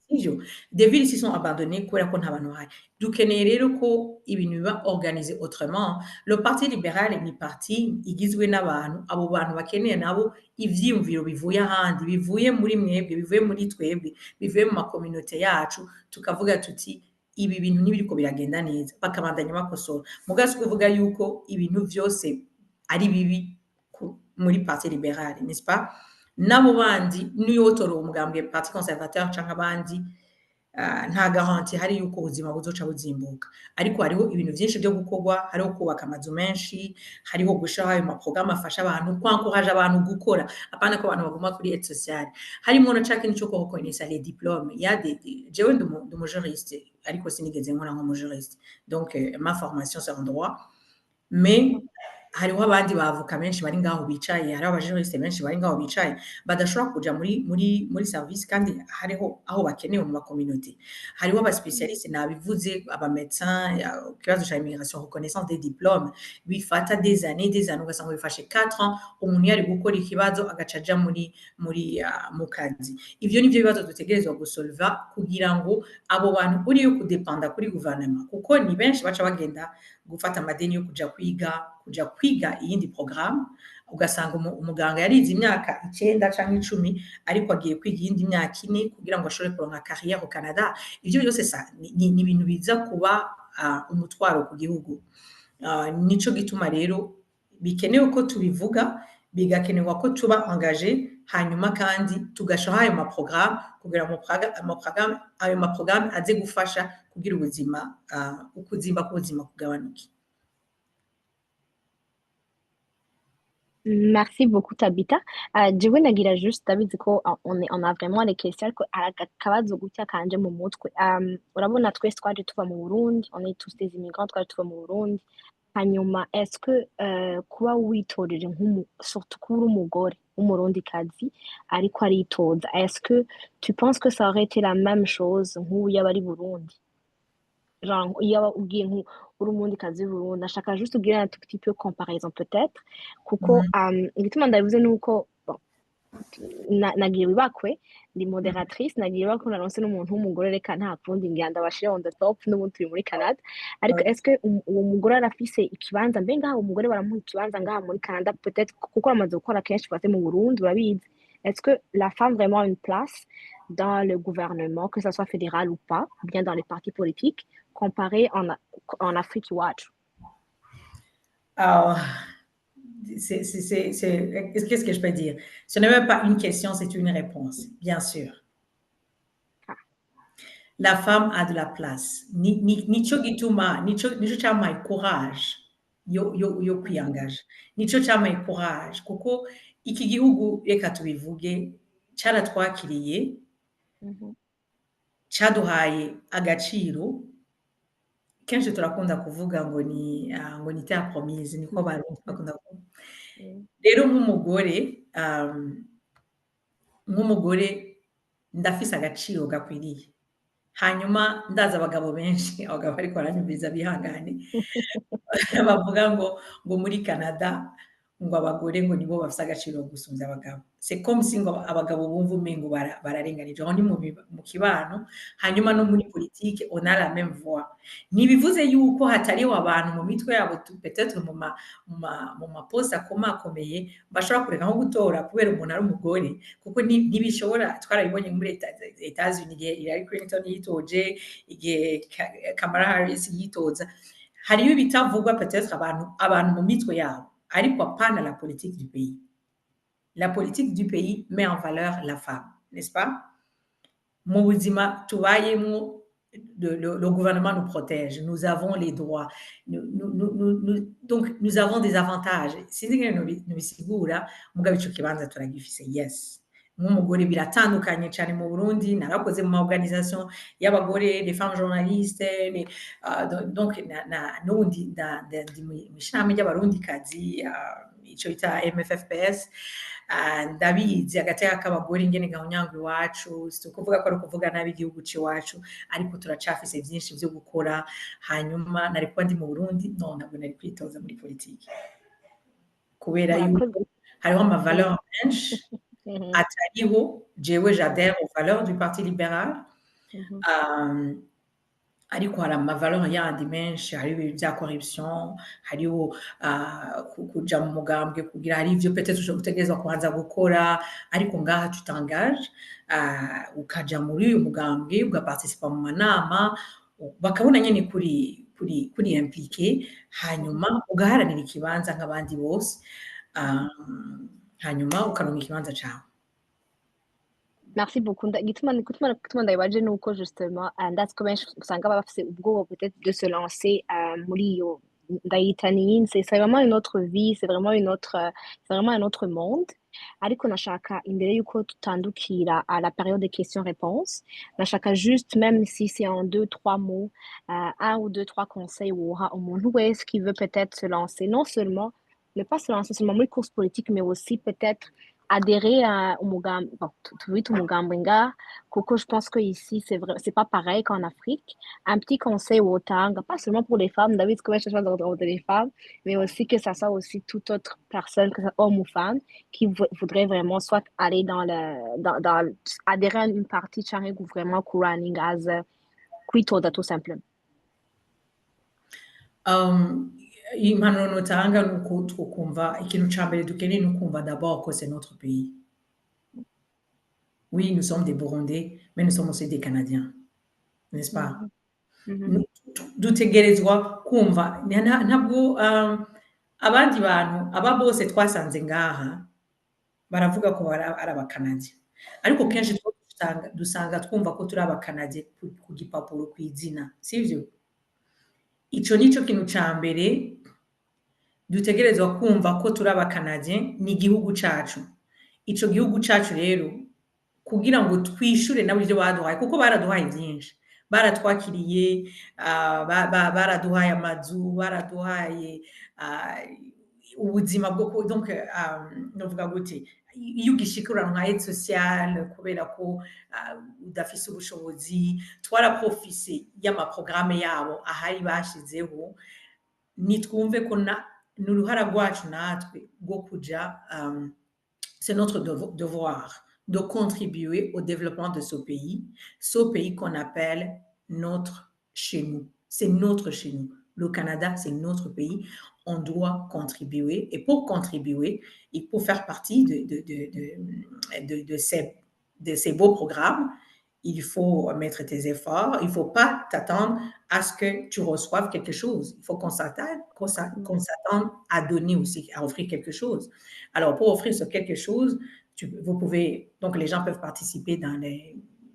Sivyo? Des villes ici sont abandonnées kubera ko nta bantu bahari. Dukeneye rero ko ibintu biba organisé autrement. Le Parti libéral ni parti igizwe n'abantu, abo bantu bakeneye nabo ivyiyumviro bivuye ahandi, bivuye muri mwebwe, bivuye muri twebwe, bivuye mu makominote yacu, tukavuga tuti ibi bintu ntibiriko biragenda neza, bakabandanya bakosora. Mugasi kuvuga yuko ibintu vyose ari bibi muri Parti libéral, n'est-ce pas? Nabo bandi niyotora umugambwe Parti conservateur canke abandi nta garanti hari yuko ubuzima buzoca buzimbuka, ariko hariho ibintu vyinshi byo gukorwa, hariho kubaka amazu menshi, hariho gushiraho ayo maprograme afasha abantu, kwankoraje abantu gukora, apana ko abantu baguma kuri aide sociale. Harimo na ca kintu co reconnaître les diplômes. Il y a jewe ndumu juriste, ariko sinigeze nkora nko mu juriste, donc ma formation c'est en droit, mais hariho abandi bavuka benshi bari ngaho bicaye, hariho abajuriste benshi bari ngaho bicaye badashobora kuja muri service kandi hariho aho bakenewe mu makominote. Hariho abaspecialiste nabivuze, abamédecins, ikibazo ca immigration, reconnaissance des diplômes bifata des années ugasanga bifashe 4 ans umuntu yari gukora ikibazo agaca aja mu kazi. Ivyo nivyo bibazo dutegerezwa gusolva kugira ngo abo bantu uriyo kudependa kuri gouvernement kuko ni benshi baca bagenda gufata amadeni yo kuja kwiga iyindi porogaramu, ugasanga umuganga yarize imyaka 9 canke 10 ariko agiye kwiga iyindi myaka 4 kugira ngo ashobore kuronka carrière au Canada. Ivyo byose ni ibintu biza kuba umutwaro ku gihugu. Nico gituma rero bikenewe ko tubivuga, bigakenerwa ko tuba engagé, hanyuma kandi tugashaho ayo maporogaramu kugira ayo maporogaramu aze gufasha kugira ubuzima, ukuzimba k'ubuzima kugabanuke. Merci beaucoup Tabitha. Jewe nagira juste ndabizi ko on a vraiment les questions ariko akabazo gutya kanje mu mutwe. Urabona twese twaje tuva mu Burundi, on est tous des immigrants twaje tuva mu Burundi. Hanyuma est-ce que kuba witoreje surtout kuba uri umugore w'umurundikazi ariko aritoza, est-ce que tu penses que ça aurait été la même chose nk'ubu yaba ari Burundi? Genre iyo ugiye uri umurundikazi w'i Burundi, ndashaka juste ubwire un tout petit peu comparaison peut-être kuko igituma ndabivuze nuko nagiye wibakwe ndi moderatrice, nagiye wibakwe naronse n'umuntu w'umugore, reka nta kundi ngira ndabashire on the top n'ubundi turi muri Canada, ariko est-ce que uwo mugore arafise ikibanza mbe ngaho umugore baramuha ikibanza ngaha muri Canada peut-être kuko amaze gukora kenshi bate mu Burundi urabizi, est-ce que la femme vraiment a une place dans le gouvernement, que ça soit fédéral ou pas, ou bien dans les partis politiques, comparé en Afrique iwacu? Qu'est-ce que je peux dire? Ce n'est même pas une question, c'est une réponse, bien sûr. La femme a de la place. Nico gituma, nico chama courage yo kwiyangaje. Nico chama courage kuko iki gihugu reka tubivuge cyaratwakiriye, cyaduhaye agaciro. Kenshi turakunda kuvuga ngo ni terre promise, niko barundi bakunda kuvuga. Rero nk'umugore ndafise agaciro gakwiriye. Hanyuma ndaza abagabo benshi, abagabo ariko baranyumviriza bihangane, bavuga ngo muri Canada ngo abagore ngo nibo bafise agaciro gusumvya abagabo. C'est comme si ngo abagabo bumva umengo bararenganije. Aho ni mu kibano, hanyuma no muri politique on a la même voix. Ntibivuze yuko hatariho abantu mu mitwe yabo peut-être mu maposte akomakomeye bashobora kureka nko gutora kubera umuntu ari umugore, kuko ntibishobora. Twarabibonye muri Etats-Unis igihe Hillary Clinton yitoje, igihe Kamala Harris yitoza, hariyo bitavugwa peut-être abantu mu mitwe yabo, ariko apana la politique du pays. La politique du pays met en valeur la femme, n'est-ce pas? Mu buzima tubayemo, le gouvernement nous protège, nous avons les droits, donc nous avons des avantages. Sinzi ngene nubisigura, mugabo ico kibanza turagifise, yes. Nk'umugore biratandukanye cyane mu Burundi, narakoze mu organisation y'abagore, les femmes journalistes, donc n'ubundi ndi mu ishami ry'abarundikazi, ico bita MFFPS. Ndabizi agateka k'abagore ingene gahonyangwa iwacu, si ukuvuga ko ari ukuvuga nabi igihugu c'iwacu, ariko turacafise vyinshi vyo gukora. Hanyuma nari kuba ndi mu Burundi, no ntabwo nari kwitoza muri politiki kubera yuko hariho amavaleur menshi atariho. Jewe j'adhère aux valeurs du Parti libéral, ariko hari amavaleur yandi menshi, hariho ibya corruption, hariho kuja mu mugambwe kugira hari ivyo peut-être ushobora gutegerezwa kubanza gukora, ariko ngaha tutangaje ukaja muri uyu mugambwe ugaparticipa mu manama, bakabona nyene kuri impliqué, hanyuma ugaharanira ikibanza nk'abandi bose, hanyuma ukaronka ikibanza cawe. Merci beaucoup. Gituma ndabibaje nuko justement ndazi ko benshi usanga bafise ubwoba peut-être de se lancer muri iyo ndayita niyindi, c'est vraiment une autre vie, c'est vraiment un autre monde. Ariko nashaka imbere yuko tutandukira à la période de questions-réponses, nashaka juste, même si c'est en 2-3 mots, 1 ou 2-3 conseils woha umuntu wese qui veut peut-être se lancer, non seulement ne pas se lancer seulement muri course politique, mais aussi peut-être adhérer à umugambi, bon, tuwita umugambi ngaha, kuko je pense que ici c'est pas pareil qu'en Afrique. Un petit conseil wotanga, pas seulement pour les femmes, David, que je pense les femmes, mais aussi que ça soit aussi toute autre personne, que ça soit homme ou femme, qui voudrait vraiment soit aller adhérer à une partie de ou vraiment running as quitoda tout simplement. Um, impanuro notanga nuko twokumva ikintu ca mbere dukeneye nukumva d'abord que c'est notre pays. Oui, nous sommes des Burundais, mais nous sommes aussi des Canadiens, n'est-ce pas? Mhm. Mhm. Nu- Dutegerezwa kumva ntabwo abandi bantu aba bose twasanze ngaha baravuga ko ari abakanadi ariko kenshi Mhm. dusanga twumva ko turi abakanadi ku gipapuro kw'izina sivyo ico nico kintu ca mbere dutegerezwa kumva ko turi abakanadi ni igihugu cacu ico gihugu cacu rero kugira ngo twishure nabo ivyo baduhaye kuko baraduhaye vyinshi baratwakiriye baraduhaye amazu baraduhaye ah, ubuzima donc novuga gute iyo ugishika uranka aide sociale kubera ko udafise ubushobozi twaraprofise y'amaprograme yabo ahari bashizeho nitwumve ko ni uruhara rwacu natwe rwo kuja c'est notre devoir de contribuer au développement de ce pays qu'on appelle notre chez nous. C'est notre chez nous. Le Canada, c'est notre pays. On doit contribuer. Et pour contribuer, et pour faire partie de ces beaux programmes, il faut mettre tes efforts. Il ne faut pas t'attendre à ce que tu reçoives quelque chose. Il faut qu'on s'attende à donner aussi, à offrir quelque chose. Alors, pour offrir ce quelque chose, vous pouvez, donc les gens peuvent participer dans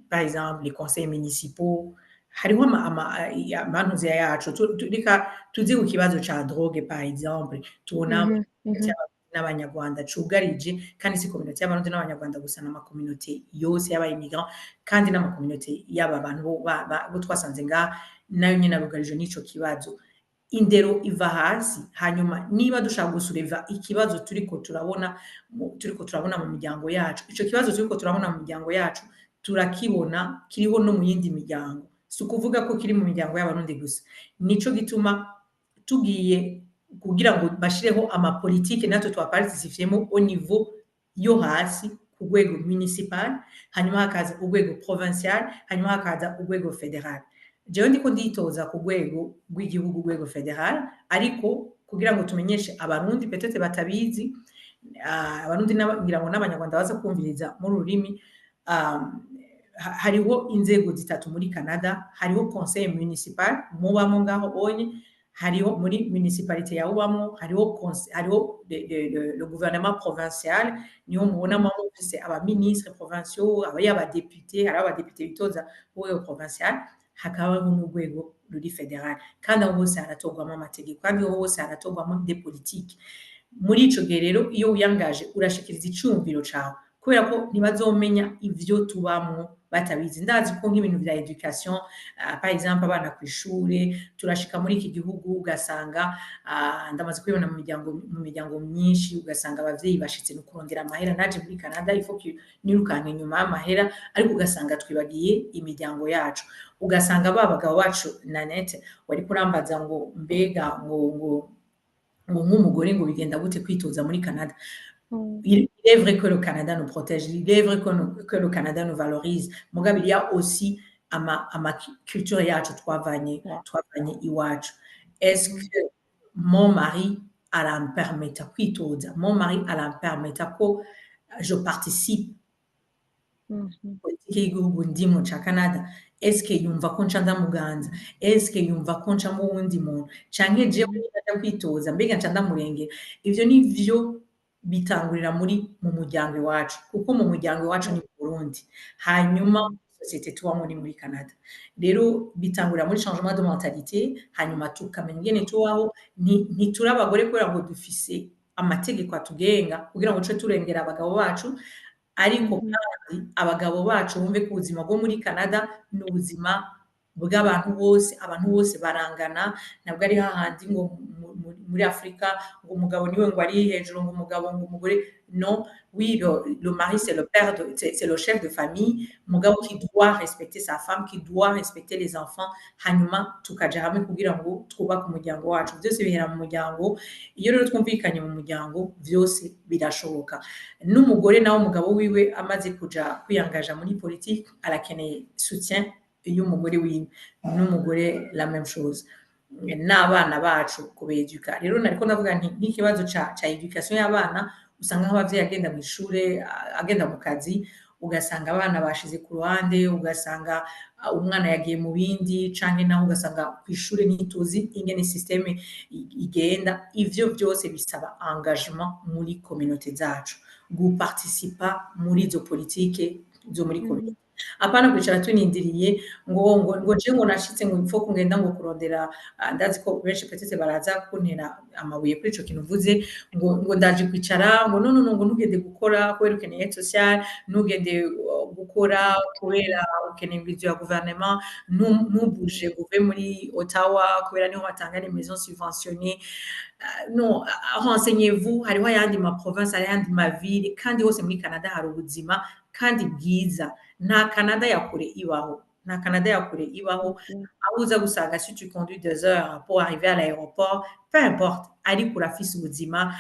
par exemple, les conseils municipaux. Hariho amanuzi yacu reka tuzi ku kibazo ca drogue par exemple tubona Mhm. Mhm. n'abanyarwanda cugarije kandi si communauté y'abarundi n'abanyarwanda gusa n'amakommunauté yose y'abayimmigrant kandi n'amakommunauté y'aba bantu bo twasanze ngaha nayo nyene arugarije n'ico kibazo indero iva hasi hanyuma niba dushaka gusureva ikibazo turiko turabona mu miryango yacu ico kibazo turiko turabona mu miryango yacu turakibona kiriho no mu yindi miryango si ukuvuga ko kiri mu miryango y'abarundi gusa nico gituma tugiye kugira ngo bashireho amapolitike natwe twaparticipyemo au niveau yo hasi ku rwego municipal hanyuma hakaza ku rwego provincial hanyuma hakaza ku rwego federal jewe ndiko nditoza ku rwego rw'igihugu urwego federal ariko kugira ngo tumenyeshe abarundi petete batabizi abarundi ngira ngo n'abanyarwanda baza kumviriza mu rurimi hariho inzego zitatu muri Canada hariho conseil municipal mubamo ngaho onye hariho muri municipalité ya ubamo hariho le gouvernement provincial niho mubonamo mufise abaministre provinciaux abadepute hari abadepute bitoza urwego provincial hakabaho n'urwego ruri federal kandi aho hose haratorwamo amategeko kandi aho hose haratorwamo des politiques muri ico gihe rero iyo wiyangaje urashikiriza icumviro cawe kubera ko ntibazomenya ivyo tubamwo batabizi ndazi ko nk'ibintu vya education par exemple abana kw'ishure turashika muri iki gihugu ugasanga ndamaze kubibona mu miryango myinshi ugasanga abavyeyi bashitse no kurondera amahera naje muri Canada il faut que nirukanke inyuma y'amahera ariko ugasanga twibagiye imiryango yacu ugasanga babagabo bacu Nanette wari kurambaza ngo mbega ngo nk'umugore ngo bigenda gute kwitoza muri Canada il est vrai que le Canada nous protège, il est vrai que le Canada nous valorise. Mugabo, il y a aussi ama culture yacu twavanye iwacu. Est-ce que mon mari arampermeta kwitoza? Mon mari arampermeta ko je participe politike y'igihugu ndimwo ca Canada? Est-ce que yumva ko nca ndamuganza? Est-ce que yumva ko nca mu wundi muntu? Canke jewe ndaja kwitoza mbega nca ndamurengera? Ivyo nivyo bitangurira mu muryango iwacu kuko mu muryango iwacu ni mu Burundi hanyuma societe tubamwo ni muri Canada rero bitangurira muri changement de mentalité hanyuma tukamenya ingene tubaho ntituri abagore kubera ngo dufise amategeko atugenga kugira ngo tuce turengera abagabo bacu ariko kandi abagabo bacu bumve ko ubuzima bwo muri Canada ni ubuzima bw'abantu bose abantu bose barangana ntabwo ari hahandi ngo muri Afrika ngo umugabo niwe ngo ari hejuru ngo umugabo ngo umugore non oui le mari c'est le père c'est le chef de famille umugabo qui doit respecter sa femme qui doit respecter les enfants hanyuma tukaja hamwe kugira ngo twubake umuryango wacu byose bihera mu muryango iyo rero twumvikanye mu muryango byose birashoboka n'umugore nawe umugabo wiwe amaze kuja kwiyangaja muri politique arakeneye soutien y'umugore wiwe n'umugore la même chose n'abana bacu kubeduka. Rero nariko ndavuga nti nk'ikibazo ca education y'abana usanga nk'abavyeyi agenda mw'ishure agenda mu kazi ugasanga abana bashize ku ruhande, ugasanga umwana yagiye mu bindi canke naho ugasanga kw'ishure ntituzi ingene systeme igenda. Ivyo vyose bisaba engagement muri communauté zacu, guparticipa muri izo politike zo muri communauté. Apana kwicara tunindiriye ngo je ngo nashitse ngo ipfo kungenda ngo kurondera ndazi ko benshi petete baraza kuntera amabuye kuri ico kintu uvuze ngo ndaje kwicara ngo no ngo ntugende gukora kubera ukeneye aide sociale, ntugende gukora kubera ukeneye invitation ya gouvernement, ntubuje ngo uve muri Ottawa kubera niho batanga les maisons subventionnées. Non, renseignez-vous, hariho ayandi ma province, ayandi ma ville, kandi hose muri Canada hari ubuzima kandi bwiza. Nta Canada ya kure ibaho, nta Canada ya kure ibaho, aho uza gusanga si tu conduis 2 heures pour arriver à l'aéroport, peu importe, ariko urafise ubuzima,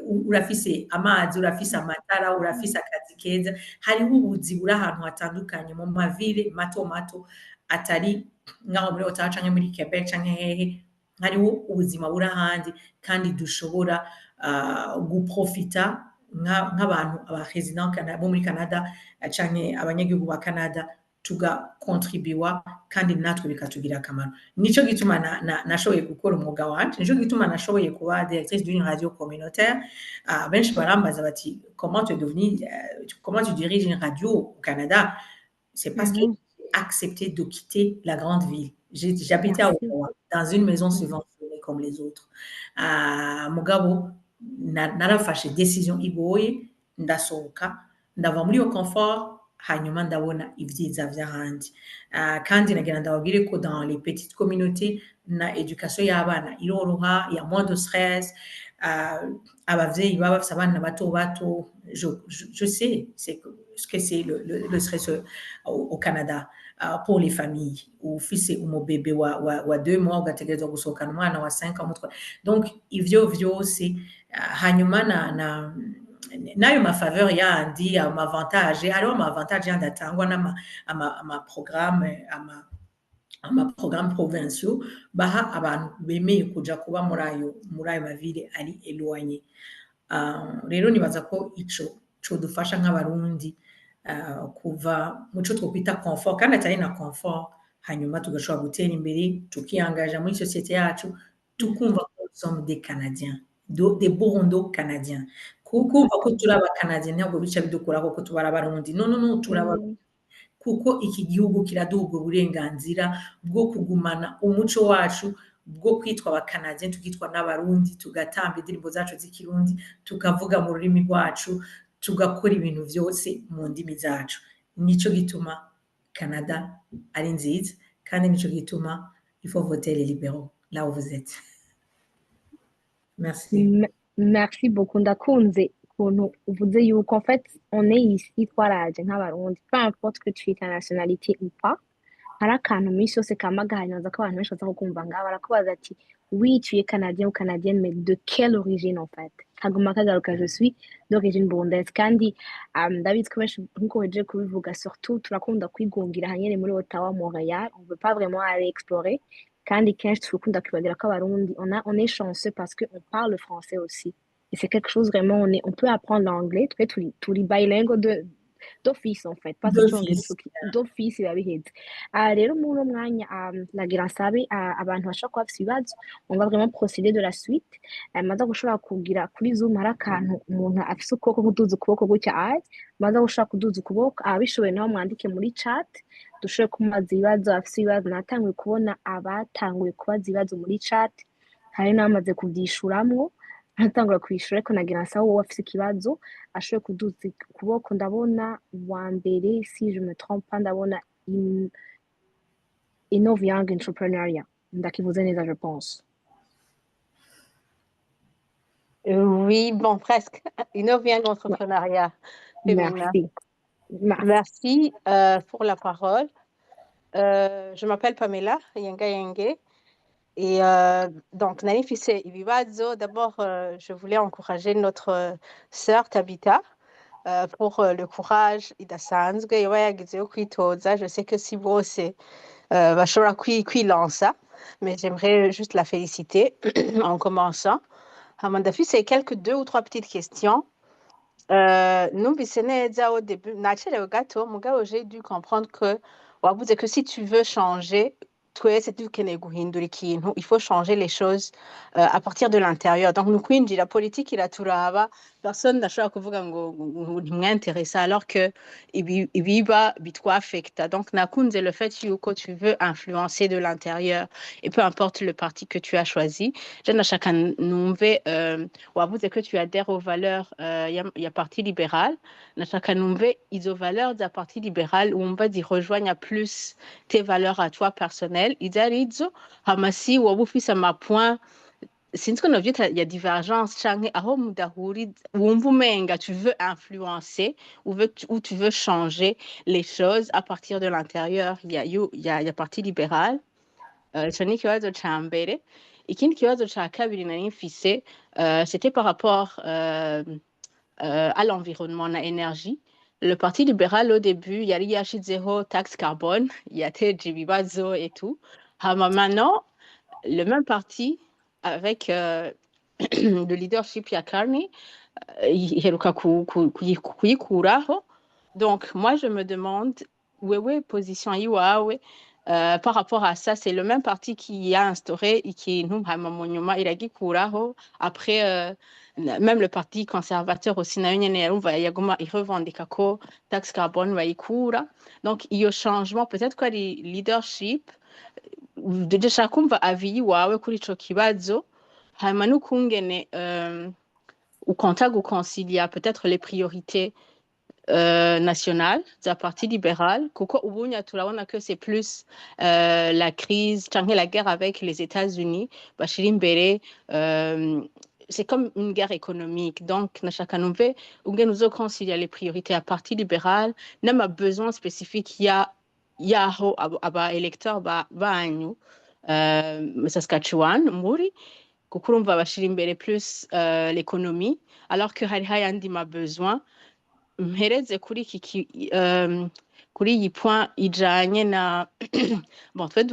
urafise amazi, urafise amatara, urafise akazi keza, hariho ubuzi buri ahantu hatandukanye mu mavile mato mato atari nk'aho muri Ottawa canke muri Quebec canke hehe, hariho ubuzima buri ahandi kandi dushobora guprofita nk'abantu abaresident bo muri Canada canke abanyagihugu ba Canada tugakontribuwa kandi natwe bikatugira akamaro. Nico gituma nashoboye gukora umwuga wanje, nico gituma nashoboye kuba directrice d'une radio communautaire. Benshi barambaza bati comment tu es devenue, comment tu diriges une radio au Canada? C'est parce que j'ai accepté de quitter la grande ville. J'habitais à Ottawa, dans une maison subventionnée comme les autres. Mugabo narafashe décision igoye ndasohoka ndava muri iyo confort hanyuma ndabona ivyiza vy'ahandi. Kandi nagira ndababwire ko dans les petites communautés na education y'abana iroroha, il y a moins de stress. Abavyeyi baba bafise abana bato bato, je sais ce que c'est le stress au Canada. Pour les familles ufise umubebe wa 2 mois ugategerezwa gusohokana umwana wa 5 ans. Donc ivyo vyose hanyuma nayo mafaveur yandi amavantage, hariho amavantage yandi atangwa amaprogramme provinciaux baha abantu bemeye kuja kuba muri ayo mavile ari éloigné. Rero nibaza ko ico codufasha nk'abarundi kuva muco twokwita confort kandi atari na confort, hanyuma tugashobora gutera imbere tukiyangaja muri société yacu tukumva ko nous sommes des Canadiens, des Burundo Canadiens. Kumva ko turi aba-Canadiens ntabwo bica bidukura ko tubara abarundi, no turaba kuko iki gihugu kiraduha ubwo burenganzira bwo kugumana umuco wacu, bwo kwitwa aba-Canadiens tukitwa n'abarundi, tugatamba indirimbo zacu z'ikirundi, tukavuga mu rurimi rwacu, tugakora ibintu vyose mu ndimi zacu. Nico gituma Canada ari nziza kandi nico gituma il faut voter les libéraux là où vous êtes. Merci. Merci beaucoup. Ndakunze ukuntu uvuze yuko en fait on est ici twaraje nk'abarundi, peu importe que tu es ta nationalité ou pas, hari akantu minsi yose kama gahanyoza ko abantu benshi baza kukumva ngaho barakubaza ati oui tu es canadien ou canadienne mais de quelle origine en fait, kaguma kagaruka je suis d'origine burundaise. Kandi ndabizi ko benshi nkuko wejeje kubivuga surtout turakunda kwigungira hanyene muri Ottawa, Montréal, on veut pas vraiment aller explorer. Kandi kenshi tukunda kwibagira ko abarundi on est chanceux parce que on parle le français aussi, et c'est quelque chose vraiment on peut apprendre l'anglais, turi bilingue d'office en fait, pas d'office biba biheze. Rero muri uno mwanya nagira nsabe abantu bashobora kuba bafise ibibazo, on va vraiment procéder de la suite. Maza gushobora kugira kuri Zoom hari akantu umuntu afise ukuboko kuduza ukuboko gutya maza gushobora kuduza ukuboko, abishoboye naho mwandike muri chat dushobore kumubaza ibibazo, afise ibibazo. Natanguye kubona abatanguye kubaza ibibazo muri chat, hari n'abamaze kuvyishuramwo ntatangura kwishura, ariko nagira nsabe wowe afise ikibazo ashobore kuduza ukuboko. Ndabona wa mbere si je me trompe pas, ndabona Innov Young Entrepreneuriat, ndakivuze neza je pense. Oui, bon, presque. Innov Young Entrepreneuriat. Merci. Merci pour la parole. Je m'appelle Pamela Yenge. Et donc, Nani Fisse Ibibazo, d'abord, je voulais encourager notre sœur Tabitha pour le courage idasanzwe yagize yo kwitoza. Je sais que si bose bashobora kwilansa mais j'aimerais juste la féliciter en commençant. Amandafi, c'est quelques 2 ou 3 petites questions. Numvise neza au début, nacerewe gato, mugabo j'ai dû comprendre que wavuze que si tu veux changer, twese dukeneye guhindura ikintu, il faut changer les choses à partir de l'intérieur. Donc ni kwinjira politique iraturaba, personne ntashobora kuvuga ngo ntimwinteresa alors que ibiba bitwafecta. Donc nakunze le fait yuko tu veux influencer de l'intérieur et peu importe le parti que tu as choisi. Je nashaka numve wavuze que tu adhères aux valeurs ya parti libéral. Nashaka numve izo valeurs za parti libéral wumva zirejoignent plus tes valeurs à toi personnelles. Izo arizo hama si woba ufise amapoint sinzi ko novyita ya divergence canke aho mudahuriza wumva umenga tu veux influencer ou tu veux changer les choses à partir de l'intérieur ya parti libéral. Ico ni ikibazo ca mbere. Ikindi kibazo ca kabiri nari mfise c'était par rapport à l'environnement na énergie. Le parti libéral au début yari yashizeho taxe carbone yateje ibibazo et tout. Hama maintenant le même parti avec le leadership ya Carney iheruka kuyikuraho. Donc moi je me demande wewe position yiwawe par rapport à ça, c'est le même parti qui a instauré ikintu hama mu nyuma iragikuraho. Après même le parti conservateur aussi nayo nyene yarumva yaguma irevendika ko taxe carbone bayikura. Donc iyo changement peut-être ko ari leadership ndashaka kumva avis yiwawe kuri ico kibazo hama n'ukungene ukonta guconcilier peut-être les priorités nationale za parti libéral kuko ubunya turabona que c'est plus la crise canke la guerre avec les États-Unis bashira imbere c'est comme une guerre économique. Donc nashaka numve ungene uzoconcilier les priorités à parti libéral n'ama besoin spécifique yaho aba électeurs banyu Saskatchewan muri kuko urumva bashira imbere plus l'économie alors que hari hayandi ma besoin mpereze kuri kuri iyi point ijanye na bon twe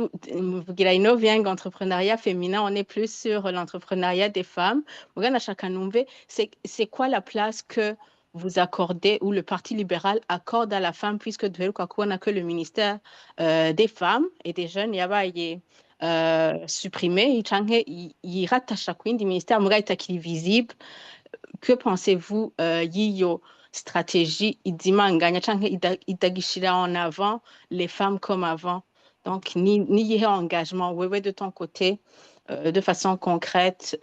muvugira innoviang entrepreneuriat féminin, on est plus sur l'entrepreneuriat des femmes. Muga nashaka numve c'est quoi la place que vous accordez ou le parti libéral accorde à la femme puisque duheruka kubona que le ministère des femmes et des jeunes yabaye supprimé canke yiratasha kwindi ministère muga itakiri visible. Que pensez-vous yiyo stratégie idimanganya canke idagishira en avant les femmes comme avant? Donc ni yihe engagement wewe de ton côté de façon concrète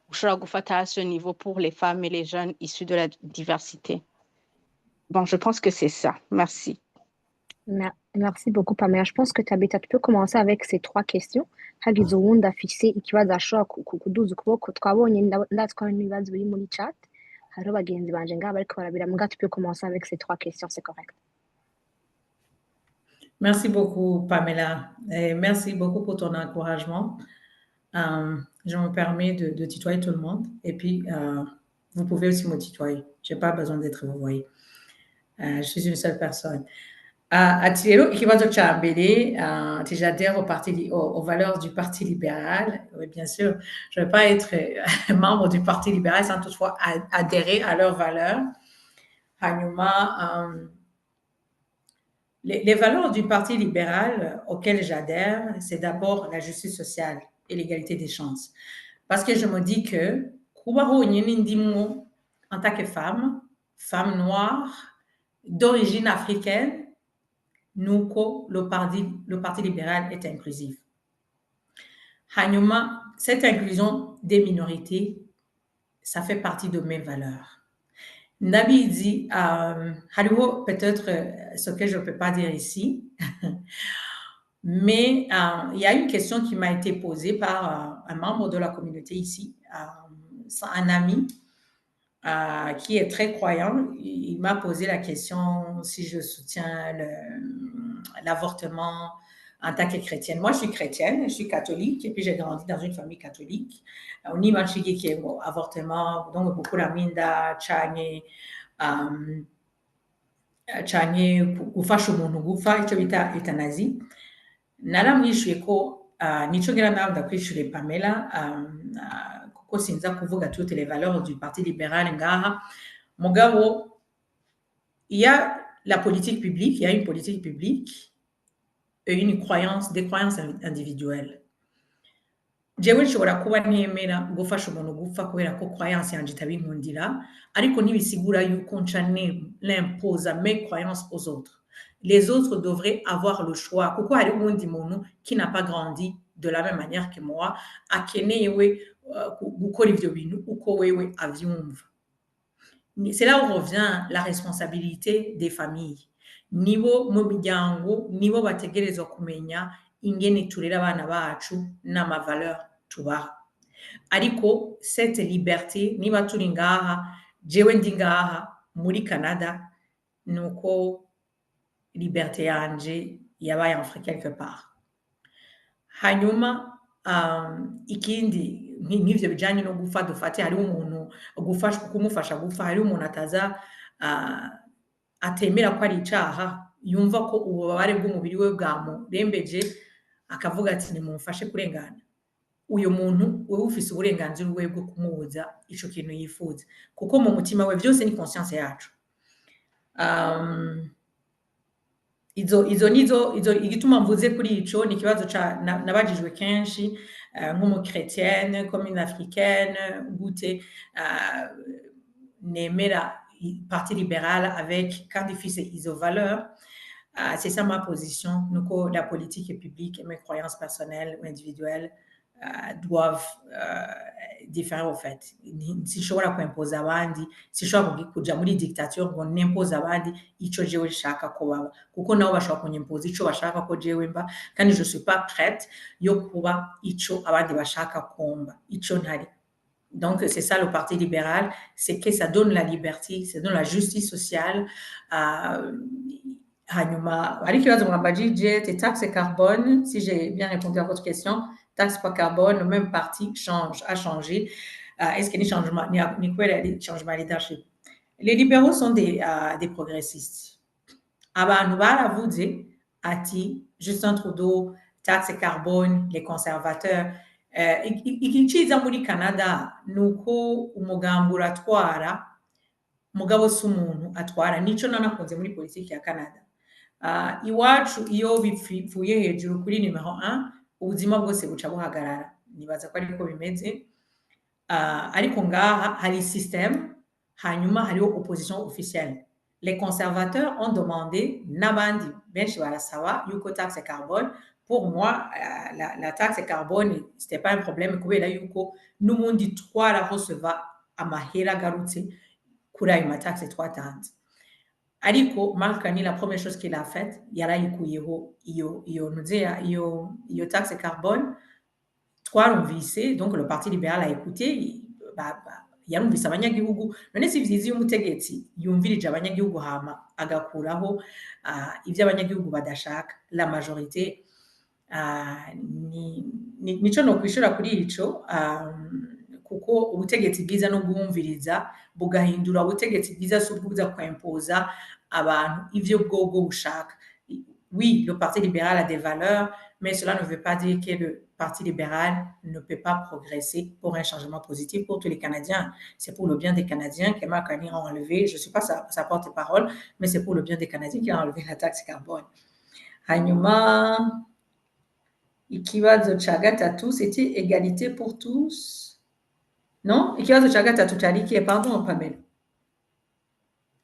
ushobora gufata à ce niveau pour les femmes et les jeunes issus de la diversité. Bon, je pense que c'est ça. Merci. Merci beaucoup, Pamela. Je pense que Tabitha, tu peux commencer avec ces 3 questions. Hagize uwundi afise ikibazo ashobora kuduza ukuboko twabonye ndatwara n'ibibazo biri muri chat. Hariho bagenzi banje ngaha bariko barabira muga tu peux commencer avec ces 3 questions, c'est correct. Merci beaucoup, Pamela. Et merci beaucoup pour ton encouragement. Je me permets de tutoyer tout le monde. Et puis, vous pouvez aussi me tutoyer. Je n'ai pas besoin d'être vous voyez. Je suis une seule personne. Atilero, ikibazo cha mbele, j'adhère aux valeurs du Parti libéral. Oui, bien sûr, je ne vais pas être membre du Parti libéral sans toutefois adhérer à leurs valeurs. Hanyuma, les valeurs du Parti libéral auxquelles j'adhère, c'est d'abord la justice sociale et l'égalité des chances. Parce que je me dis que, en tant que femme noire, d'origine africaine, le Parti libéral est inclusif. Hanyuma, cette inclusion des minorités, ça fait partie de mes valeurs. Nabi dit, peut-être ce que je ne peux pas dire ici, mais il y a une question qui m'a été posée par un membre de la communauté ici, un ami qui est très croyant. Il m'a posé la question si je soutiens l'avortement en tant que chrétienne. Moi, je suis chrétienne, je suis catholique, et puis j'ai grandi dans une famille catholique. On y mange qui est avortement, donc beaucoup d'aminda, chanye, gufasha umuntu gupfa icyo bita euthanasie. Naramwishuye ko nico ngira nawe ndakwishuriye Pamela, kuko sinza kuvuga toutes les valeurs du Parti libéral ngaha, mugabo il y a la politique publique, il y a une politique publique et une croyance, des croyances individuelles. Jewe nshobora kuba ntemera gufasha umuntu gupfa kubera ko croyance yanje itabinkundira, ariko ntibisigura yuko nca l'imposa mes croyances aux autres. Les autres devraient avoir le choix, kuko hari uwundi muntu qui n'a pas grandi de la même manière que moi, akenewe gukora ivyo bintu uko wewe avyumva. C'est là où revient la responsabilité des familles. Nibo mu miryango, nibo bategerezwa kumenya ingene turera abana bacu n'amavaleur tubaha. Ariko cette liberté, niba turi ngaha, jewe ndi ngaha muri Canada, nuko liberté yanje yabaye enfrée quelque part. Hanyuma ikindi nk'ivyo bijanye no gupfa, dufate hari umuntu kumufasha gupfa, hari umuntu ataza atemera ko ari icaha, yumva ko ububabare bw'umubiri we bwamurembeje, akavuga ati nimumfashe kurengana. Uyo muntu wewe ufise uburenganzira bwe bwo kumubuza ico kintu yifuza, kuko mu mutima we vyose ni conscience yacu. Izo igituma mvuze kuri ico ni kibazo nabajijwe kenshi nk'umuchrétienne, comme une africaine, gute nemera Parti libéral avec quand il fait izo valeurs. C'est ça ma position. Nuko la politique publique et mes croyances personnelles ou individuelles doivent différer au fait. Sinshobora kwimpoza abandi, sinshobora kuja muri dictature ngo nimpoza abandi ico jewe nshaka ko baba, kuko nabo bashobora kunyimpoza ico bashaka ko jewe mba, kandi je suis pas prête yo kuba ico abandi bashaka kumba, ico ntari. Donc, c'est ça le Parti libéral, c'est que ça donne la liberté, ça donne la justice sociale. Hanyuma, hari kibazo mwambajije, tes taxes carbone, si j'ai bien répondu à votre question, taxe par carbone, le même parti a changé. Est-ce qu'il y a des changements de leadership? Les libéraux sont des progressistes. Abantu baravuze ati Justin Trudeau, taxe carbone, les conservateurs. Ikiciza muri Canada nuko umugambi uratwara, mugabo si umuntu atwara. Nico nanakunze muri politiki ya Canada. Iwacu iyo bipfuye hejuru kuri numero 1, ubuzima bwose buca buhagarara. Nibaza ko ariko bimeze. Ariko ngaha hari système, hanyuma hariho opposition officielle. Les conservateurs ont demandé, n'abandi benshi barasaba yuko taxe carbone. Pour moi, la taxe carbone, c'était pas un problème kubera yuko n'umundi twara receva amahera garutse kuri ayo taxe twatanze. Ariko Mark Carney, la première chose qu'il a faite, yarayikuyeho iyo taxe carbone, twarumvise, donc le Parti libéral a écouté, yarumvise abanyagihugu, none si vyiza iyo umutegetsi yumvirije abanyagihugu hama agakuraho ivyo abanyagihugu badashaka. La majorité nico no kwishura kuri ico, kuko ubutegetsi bwiza no guhumviriza bugahindura ubutegetsi bwiza si ubwiza kwimpoza abantu ivyo bwogo bushaka. Oui, le Parti libéral a des valeurs, mais cela ne veut pas dire que le Parti libéral ne peut pas progresser pour un changement positif pour tous les Canadiens. C'est pour le bien des Canadiens que Mark Carney a enlevé, je ne suis pas sa porte-parole, mais c'est pour le bien des Canadiens qu'il a enlevé la taxe carbone. Hanyuma, ikibazo cha gatatu, c'était égalité pour tous. Non? Ikibazo cha gatatu chari qui est, pardon, Pamela.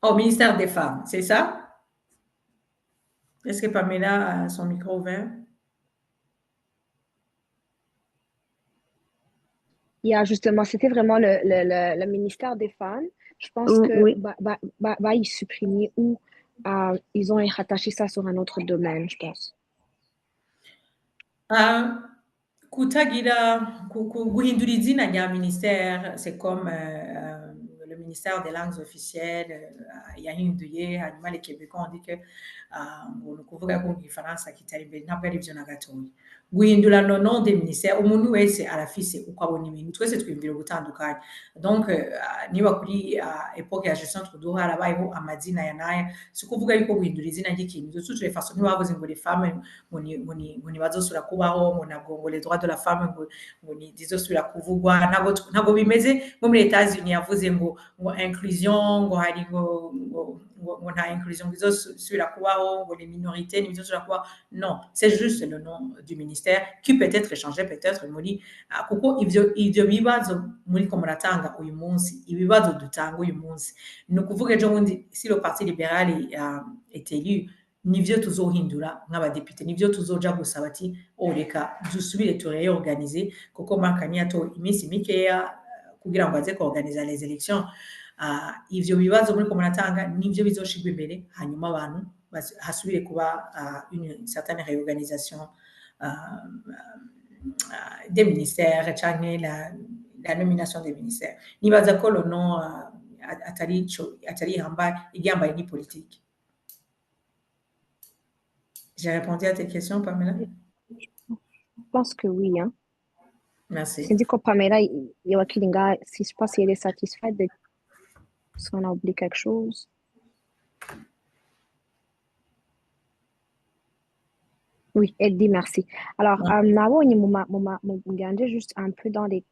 Au ministère des Femmes, c'est ça? Est-ce que Pamela a son micro ouvert? Justement, c'était vraiment le ministère des Femmes. Je pense que Oui. ils supprimer ou ils ont rattaché ça sur un autre domaine, je pense. Guhindura izina rya ministère, c'est comme le ministère des langues officielles yahinduye, hanyuma les Québécois on dit que ngo ni ukuvuga ko mu Gifaransa kitari imbere, ntabwo ari byo na gatoya. guhindura le nom des ministères umuntu wese arafise uko abona ibintu twese twiyumvira gutandukanye donc niba kuri epoque ya Justin Trudeau harabayeho amazina ya naya si ukuvuga yuko guhindura izina ry'ikintu de toute façon ntibavuze ngo les femmes ngo ntibazosubira kubaho ngo ntabwo ngo les droits de la femme ngo ntizosubira kuvugwa ntabwo bimeze nko muri États-Unis yavuze ngo inclusion ngo hari ngo nta inclusion izosubira kubaho ngo les minorités ntibizosubira kubaho non c'est juste le nom du ministère qui peut être échangé peut-être muri kuko ivyo bibazo muri ko muratanga uyu munsi ibibazo dutanga uyu munsi ni ukuvuga ejo bundi si le parti libéral est élu nivyo tuzohindura nk'abadepite nivyo tuzoja gusaba ati reka dusubire tureorganiser kuko makani yato iminsi mikeya kugira ngo aze kuorganiza les élections ivyo bibazo muri ko muratanga nivyo bizoshigwa imbere hanyuma abantu hasubire kuba une certaine réorganisation des ministères canke la nomination des ministères nibaza ko le nom atari igihambaye ni politique. J'ai répondu à tes questions, Pamela? Je pense que oui. Hein. Merci. Je dis que Pamela, si je pense qu'elle est satisfaite de si on a oublié quelque chose. Oui, elle dit merci. Alors, nabonye muganje juste un peu dans les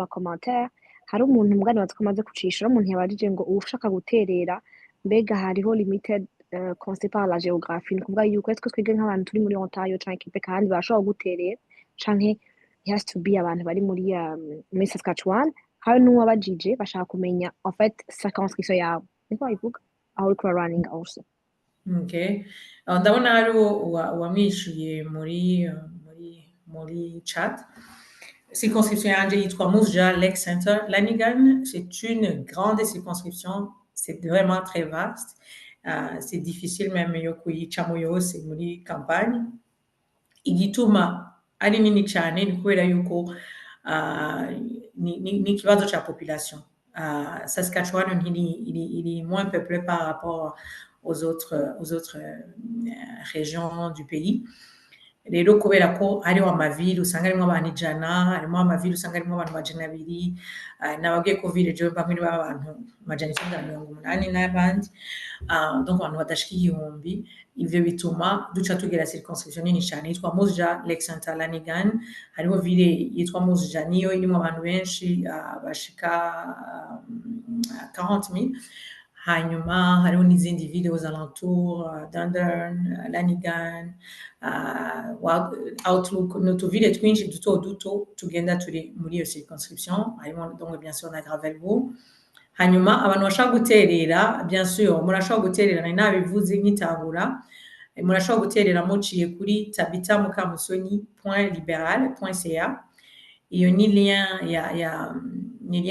commentaires hari umuntu mugani watwamaze kucisha umuntu yabajije ngo ushaka guterera mbega hariho limited conseil par la géographie ni kuvuga yuko twe twige nk'abantu turi muri Ontario canke Quebec kandi bashobora guterera canke it has to be abantu bari muri Saskatchewan hari n'uwabajije bashaka kumenya en fait circonscription yawe niko bivuga aho uriko running also. Okay. Ndabona hari uwamwishuye muri chat. Circonscription yanje yitwa Moose Lake Center Lanigan. C'est une grande circonscription. C'est vraiment très vaste. C'est difficile même yo kuyicamo yose muri campagne. Igituma ari nini cyane ni kubera yuko ni kibazo cha population. Saskatchewan il est moins peuplé par rapport aux autres régions du pays. Rero kubera ko hariho amaville usanga harimo abantu 100 harimo amaville usanga harimo abantu 200 nababwiye ko village bamwe b'abantu 180 n'abandi donc abantu badashika igihumbi ivyo bituma duca tugera circonscription nini cyane yitwa Moose Lake Center Lanigan hariho ville yitwa Moose niyo irimo abantu benshi bashika 40,000 hanyuma hariho n'izindi ville aux alentours Dundurn, Lanigan, Outlook n'utuville twinshi duto tugenda turi muri iyo circonscription harimo donc bien sûr na Gravelbourg hanyuma abantu bashaka guterera bien sûr murashaka guterera nabivuze nk'itangura murashaka guterera muciye kuri tabitamukamusoni.liberal.ca iyo ni lien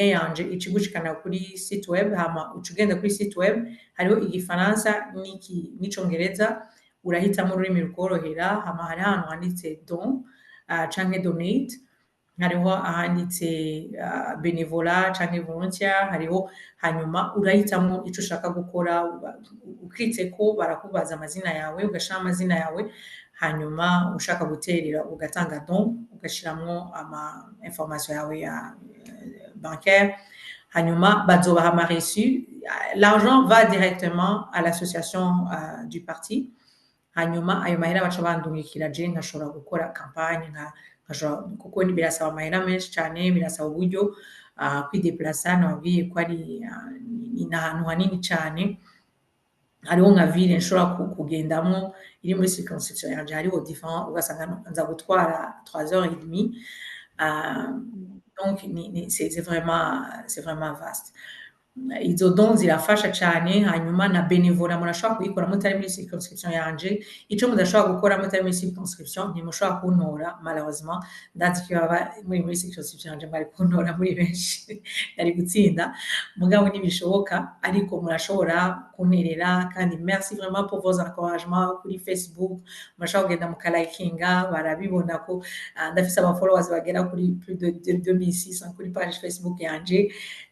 yanje ikigushikana kuri site web hama ucugenda kuri site web hariho igifaransa n'icongereza urahitamo ururimi rukorohera hama hari ahantu handitse don canke donate hariho ahanditse benevola canke volunteer hariho hanyuma urahitamo ico ushaka gukora ukritse ko barakubaza amazina yawe ugashira amazina yawe hanyuma ushaka guterera ugatanga don ugashiramwo ama information yawe ya bancaire hanyuma bazobaha ama reçu l'argent va directement à l'association du parti hanyuma ayo mahera baca bandungikira je nkashobora gukora campagne kuko ni birasaba amahera menshi cyane birasaba uburyo kwideplacer nabwiye ko ari ahantu hanini cyane hariho nka ville nshobora kugendamwo iri muri circonscription yanje hariho différent ugasanga nza gutwara 3h30 donc c'est vraiment vaste izo dons zirafasha cyane hanyuma na benevola murashobora kuyikora mutari muri circonscription yanje ico mudashobora gukora mutari muri circonscription ntimushobora kuntora malheureusement ndazi ko baba muri circonscription yanje bari kuntora muri benshi ari gutsinda mugabo nibishoboka ariko murashobora kunterera kandi merci vraiment pour vos encouragements kuri Facebook murashobora kugenda mukalikinga barabibona ko ndafise aba followers bagera kuri plus de 2600 kuri page Facebook yanje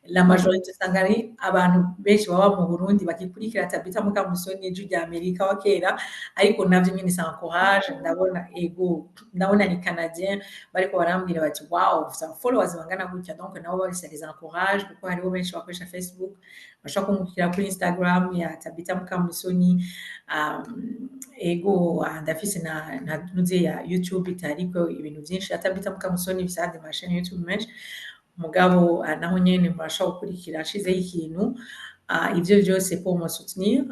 la majorité usanga ari abantu benshi baba mu Burundi bagikurikira Tabitha Mukamusoni ijwi rya Amerika wa kera, ariko navyo nyene ça encourage, ndabona ego, ndabona ni Canadien bariko barambwira bati wow, ufite followers bangana gutya, donc nabo ça les encourage kuko hariho benshi bakoresha Facebook, bashobora kunkurikira kuri Instagram ya Tabitha Mukamusoni, ego ndafise na nuze ya YouTube itariko ibintu vyinshi ya Tabitha Mukamusoni, bisa de ma chaîne YouTube menshi mugabo naho nyene murashobora gukurikira ashizeho ikintu, ivyo vyose pour me soutenir,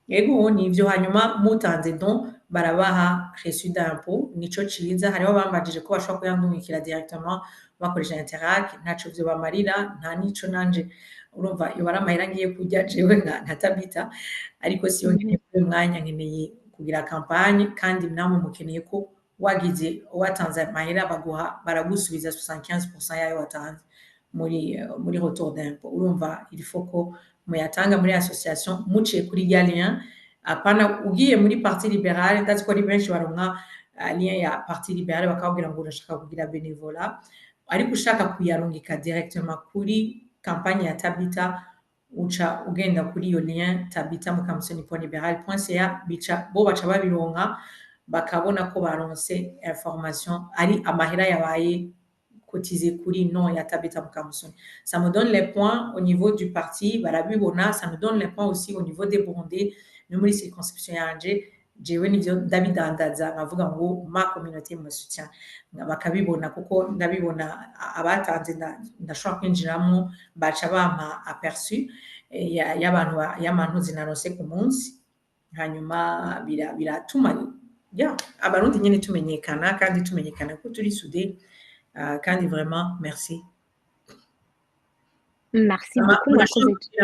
ego nivyo. Hanyuma mutanze don barabaha reçu d'impôt, nico ciza. Hariho bambajije ko bashobora kuyandungikira directement bakoresha Interac, ntaco vyo bamarira, nta nico nanje urumva iyo baramahera ngiye kurya jewe nka Tabitha, ariko siyo nkeneye kuri mwanya, nkeneye kugira campagne kandi namwe mukeneye ko wagize watanze amahera baguha baragusubiza 75% yayo watanze muri retour d'impôt. Urumva il faut ko muyatanga muri association muciye kuri ya lien, apana ugiye muri parti libérale, ndazi ko ari benshi baronka lien ya parti libérale bakabwira ngo urashaka kugira bénévolat, ariko ushaka kuyarungika directement kuri campagne ya Tabitha uca ugenda kuri iyo lien tabithamukamusoni.liberal.ca, bica bo baca babironka bakabona ko baronse information ari amahera yabaye cotisé kuri nom ya Tabitha Mukamusoni. Ça me donne les points au niveau du parti, barabibona, ça me donne les points aussi au niveau des Burundais, no muri circonscription yanje, jewe nivyo ndabidandaza nkavuga ngo ma communauté me soutient, bakabibona kuko ndabibona abatanze ndashobora kwinjiramwo baca bampa aperçu y'abantu zinarose ku munsi, hanyuma biratuma abarundi nyene tumenyekana kandi tumenyekana ko turi soudés, kandi vraiment merci. Merci beaucoup.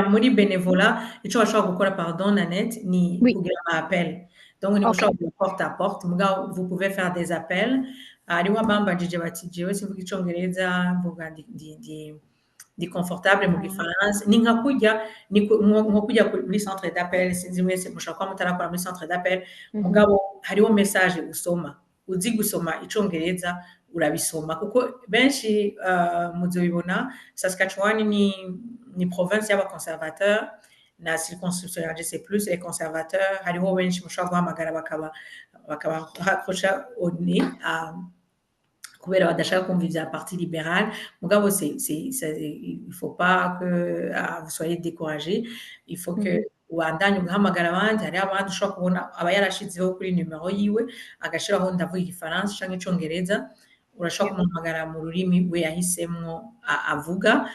Muri bénévolat, ico bashobora gukora, pardon Nanette, ni kugira ama appel. Donc ni ushobora kugira porte à porte, mugabo vous pouvez faire des appels. Hariho abambajije bati jewe simvuga icongereza, mvuga ndi confortable mu gifaransa, ni nka kurya nko kujya muri centre d'appel, sinzi mwese mushobora kuba mutarakora muri centre d'appel, mugabo hariho message usoma, uzi gusoma icongereza urabisoma kuko benshi muzobibona. Saskatchewan ni province y'abaconservateurs, na circonscription yanje c'est plus les conservateurs. Hariho benshi mushobora guhamagara bakaba raccrocha au nez kubera badashaka kumva ivya parti libéral, mugabo il faut pas que vous soyez découragés, il faut que ubandanye ugahamagara abandi. Hariho abandi ushobora kubona aba yarashizeho kuri numero yiwe agashiraho ndavuga igifaransa canke icongereza, urashobora kumuhamagara mu rurimi we yahisemwo avuga,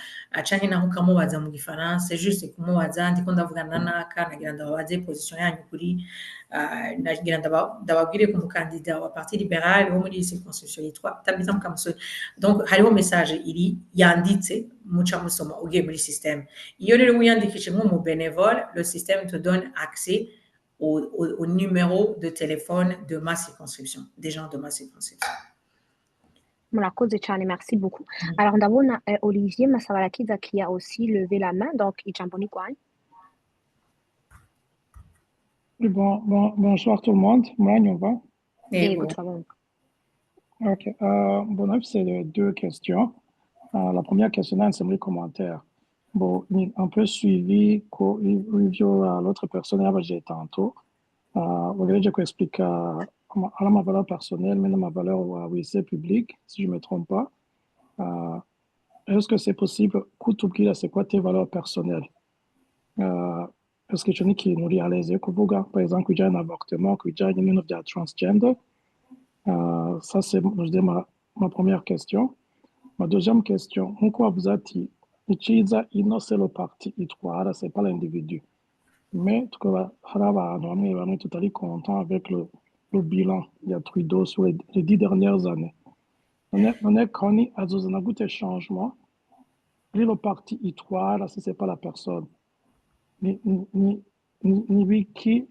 canke naho ukamubaza mu gifaransa, juste kumubaza ndiko ndavugana naka, nagira ndababaze position yanyu kuri nagira ndababwire ku mukandida wa parti libéral wo muri circonscription yitwa Tabitha Mukamusoni. Donc hariho message iri yanditse muca musoma ugiye muri système. Iyo rero wiyandikishe mu bénévole, le système te donne accès au numéro de téléphone de ma circonscription, des gens de ma circonscription. Murakoze cyane, merci beaucoup. Alors ndabona Olivier Masabarakiza qui a aussi levé la main, donc ijambo ni kwanyu. Bonsoir tout le monde. Mwanyumva? Yego turabumva. Ok. Bon, c'est deux questions. La première question, c'est les commentaires. Bon, un peu suivi l'autre personne j'ai tantôt. Vous voulez que j'explique à ma valeur personnelle, mais ma valeur WC publique, si je ne me trompe pas. Est-ce que c'est possible? C'est quoi tes valeurs personnelles? Parce que je n'ai qui nous réalise que par exemple, il y a un avortement, qu'il y a une transgender. Ça, c'est ma première question. Ma deuxième question, pourquoi vous êtes c'est le parti, c'est pas l'individu. Mais tout cas, on est totalement content avec le bilan de Trudeau sur les 10 dernières années. On est connu à un changement. Le parti Itoire, si ce n'est pas la personne. Ni wiki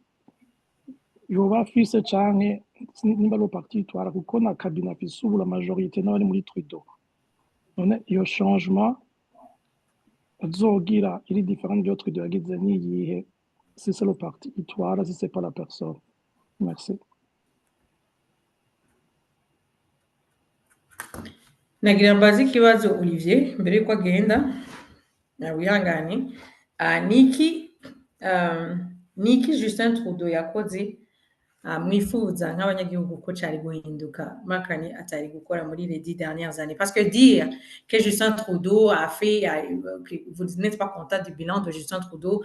yoba fise canke nimba lo parti Itoire kuko na kabina fisubu la majorité n'abari muri Trudeau. None iyo changement azogira iri différent de Trudeau yagize niyihe si c'est le parti Itoire, si c'est pas la personne. Merci. nagira mbaze ikibazo Olivier mbere yuko agenda wihangane niki Justin Trudeau yakoze mwifuza nk'abanyagihugu ko cari guhinduka Macron atari gukora muri les 10 dernières années parce que dire que Justin Trudeau a fait que vous n'êtes pas content du bilan de Justin Trudeau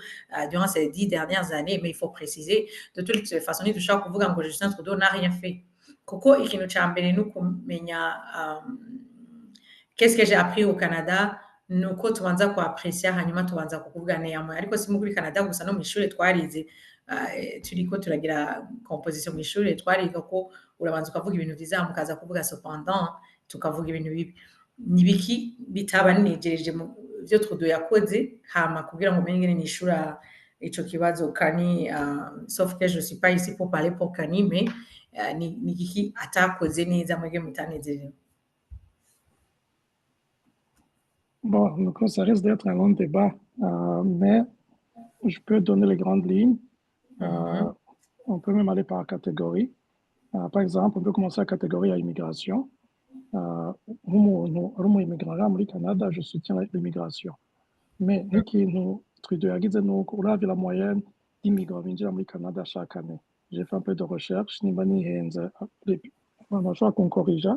durant ces 10 dernières années mais il faut préciser de toute façon ntidushobora kuvuga ngo Justin Trudeau n'a rien fait kuko ikintu ca mbere ni ukumenya qu'est-ce que j'ai appris au Canada nuko tubanza kuaprecia hanyuma tubanza kukuvuga neyamwe ariko si muri Canada gusa no mw'ishure twarize turiko turagira composition mw'ishure twariga ko urabanza ukavuga ibintu vyiza mukaza kuvuga cependant tukavuga ibintu bibi nibiki bitabanejeje mu vyo Trudeau yakoze hama kugira ngo umenye ngene nishura ico kibazo Kani sauf que je suis pas ici pour parler pour Kani mais ni giki atakoze neza mwege mutanezerewe. Bon, donc ça risque d'être un long débat, mais je peux donner les grandes lignes. On peut même aller par catégorie. Par exemple, on peut commencer à catégorie à immigration. Immigrant au Canada, je soutiens l'immigration. Mais nous, Trudeau a dit que là, la moyenne d'immigrants au Canada chaque année. J'ai fait un peu de recherche. Je crois qu'on corrige.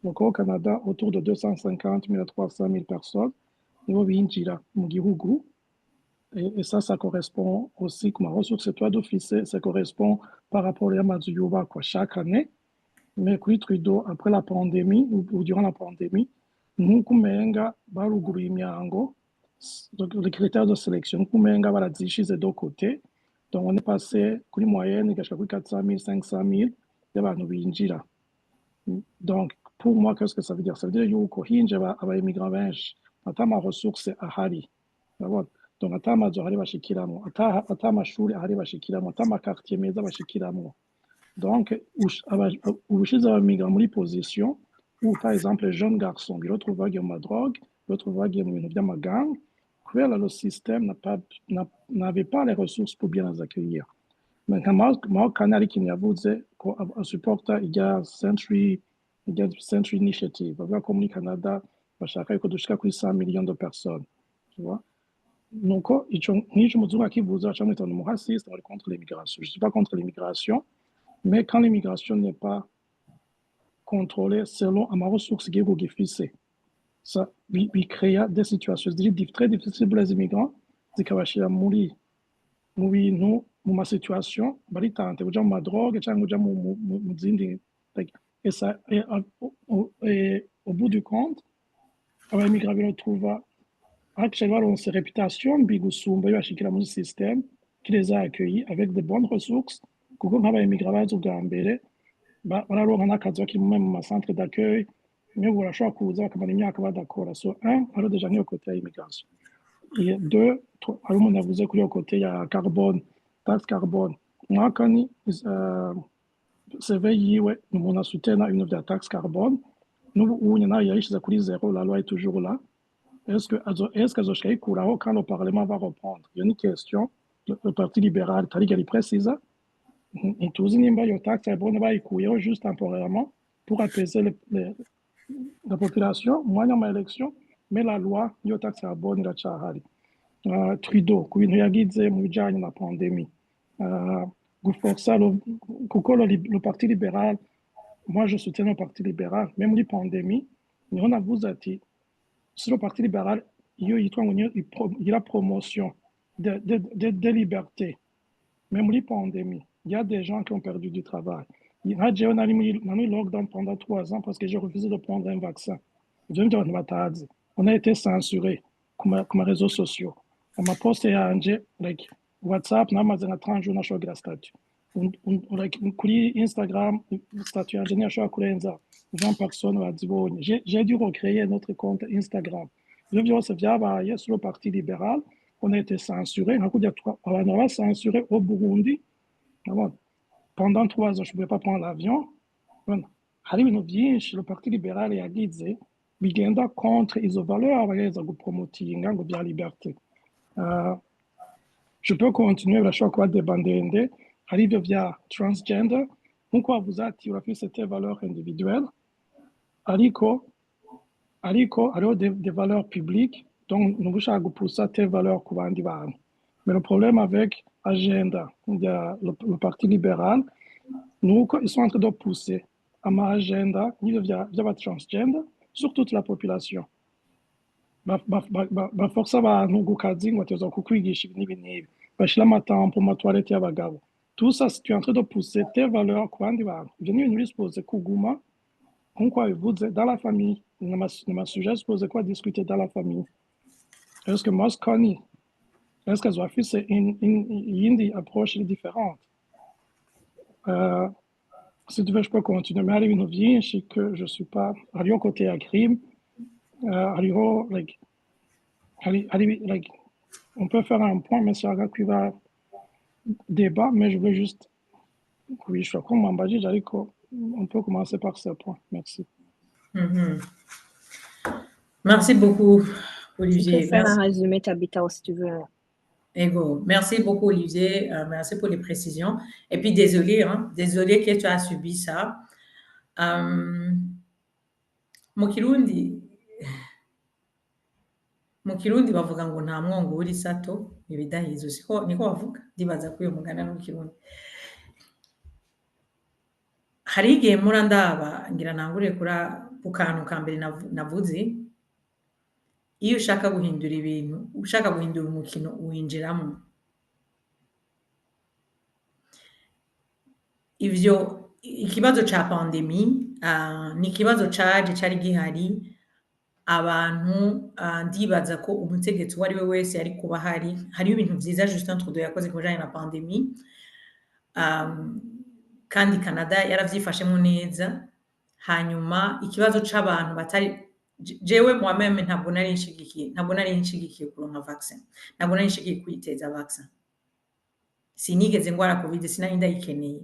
Donc au Canada, autour de 250 000 à 300 000 personnes. Et ça correspond aussi comme ressource toi d'office, ça correspond par rapport à Mazuyuba chaque année. Mais puis Trudeau, après la pandémie ou durant la pandémie, nous kumenga baruguru imyango, donc les critères de sélection kumenga barazishize de côté. Donc on est passé kuri moyenne jusqu'à 400 000, 500 000 y'abantu binjira. Donc pour moi, qu'est-ce que ça veut dire? Ça veut dire yuko hinje aba-immigrants benshi atama ressources ahari. Donc atama ahari bashikiramo, atamashuri ahari bashikiramo, atamakartier meza bashikiramo. Donc ubushize abamigrants muri position où par exemple les jeunes garçons ils retrouvent bagiye mu madrogue, retrouvent bagiye mu bintu by'amagang, kubera le système n'avait pas les ressources pour bien les accueillir. Maintenant moi Canal qui yavuze ko supporta ijya Century Initiative bavuga ko muri Canada bashaka yuko dushika kuri 100 millions de personnes, tu vois. Donc nk'icyo umuzungu akivuza cyangwa itanu umuhasiste ari contre l'immigration. Je suis pas contre l'immigration, mais quand l'immigration n'est pas contrôlée selon ma ressource gifise, ça crée des situations très difficiles pour les immigrants zikabashira muri ma situation bari tante uja mu madrogue cyangwa uja mu zindi et ça et au bout du compte abamigrants biretrouvent actuellement on se réputation bigusumba yashikira muri système qui les a accueillis avec de bonnes ressources kuko nk'abamigrants bazo bwa mbere bararonka n'akazi bakiri mu macentre d'accueil mais barashobora kuza bakamara imyaka badakora. So alors déjà niyo côté ya immigration et deux hari umuntu yavuze kuri yo côté ya carbone, taxe carbone. Mwaka ni CV yiwe umuntu asutena une de la taxe carbone n'ubu unye nayo yayishize kuri zéro, la loi est toujours là. Est-ce que azoshika yikuraho quand le Parlement va reprendre? Il y a une question, le Parti libéral tarigari précise ituzi nimba yo taxe carbone bayikuyeho juste temporairement pour apaiser la population mwanya ma élection, mais la loi yo taxe carbone iracahari. Trudeau ku bintu yagize mu bijanye na pandémie guforsa kuko le Parti libéral, moi je soutiens le Parti libéral, même muri pandémie niho navuze ati sur le Parti libéral iyo yitwa ngo il y a promotion de liberté. Même muri pandémie il y a des gens qui ont perdu du travail. On a eu lockdown pendant 3 ans parce que j'ai refusé de prendre un vaccin. On a été censuré comme réseaux sociaux. On m'a posté à like WhatsApp, on a 30 jours sur le statut. Kuri Instagram, statut ingénieur sur Kurenza, 20 personnes à Dibonne. J'ai dû recréer notre compte Instagram. Le virus vient sur le Parti libéral. On a été censuré. On a censuré au Burundi. Pendant 3 ans, je ne pouvais pas prendre l'avion. Le Parti libéral a dit bigenda contre izo valeurs abagereza gupromotinga ngo bya liberté. Je peux continuer urashobora kuba débat ndende hari ibyo bya transgender nkuko wavuze ati urafise tes valeurs individuelles ariko ariko hariho des valeurs publiques donc nuba ushaka gupusa tes valeurs ku bandi bantu. Mais le problème avec agenda le parti libéral nuko ils sont en train de pousser ama agenda n'ivyo vy'aba transgender sur toute la population. Baforce abantu gukazi ngo bateza kukwigisha ibi n'ibi n'ibi, bashira amatampo mu matoilette y'abagabo. Tout ça, tu es en train de pousser tes valeurs ku bandi bantu. Ivyo ni ibintu bispoze kuguma nkuko wabivuze dans la famille. Nama sujet supposé quoi discuter dans la famille. Est-ce que moi, Connie, est-ce que je fais une approche différente? Si tu veux, je peux continuer. Mais allez, une vie, je sais que je suis pas à Lyon côté à crime. On peut faire un point, mais c'est un gars qui va débat, mais je veux juste, oui, je suis comme Mambaji, j'allais on peut commencer par ce point. Merci. Merci beaucoup, Tu Olivier. peux faire Merci. un résumé, Tabitha, si tu veux. Ego. Merci beaucoup, Olivier. Merci pour les précisions. Et puis, désolé que tu as subi ça. Mu Kirundi bavuga ngo nta mwongo uri sato ibidahizo, niko bavuga. Ndibaza ko uyo mugana no mu Kirundi. Hari igihe mpora ndaba ngira ntangure ku kantu ka mbere navuze, iyo ushaka guhindura ibintu, ushaka guhindura umukino uwinjiramo. Ivyo ikibazo ca pandemi ni ikibazo cari gihari, abantu ndibaza ko umutegetsi uwo ari we wese yari kuba hariho ibintu vyiza Justin Trudeau yakoze ku bijanye na pandemi, kandi Canada yaravyifashemwo neza. Hanyuma ikibazo c'abantu batari jewe moi-même ntabwo nari nshigikiye kuronka vaccin, ntabwo nari nshigikiye kwiteza vaccin. Sinigeze ngwara covid, sinari ndayikeneye.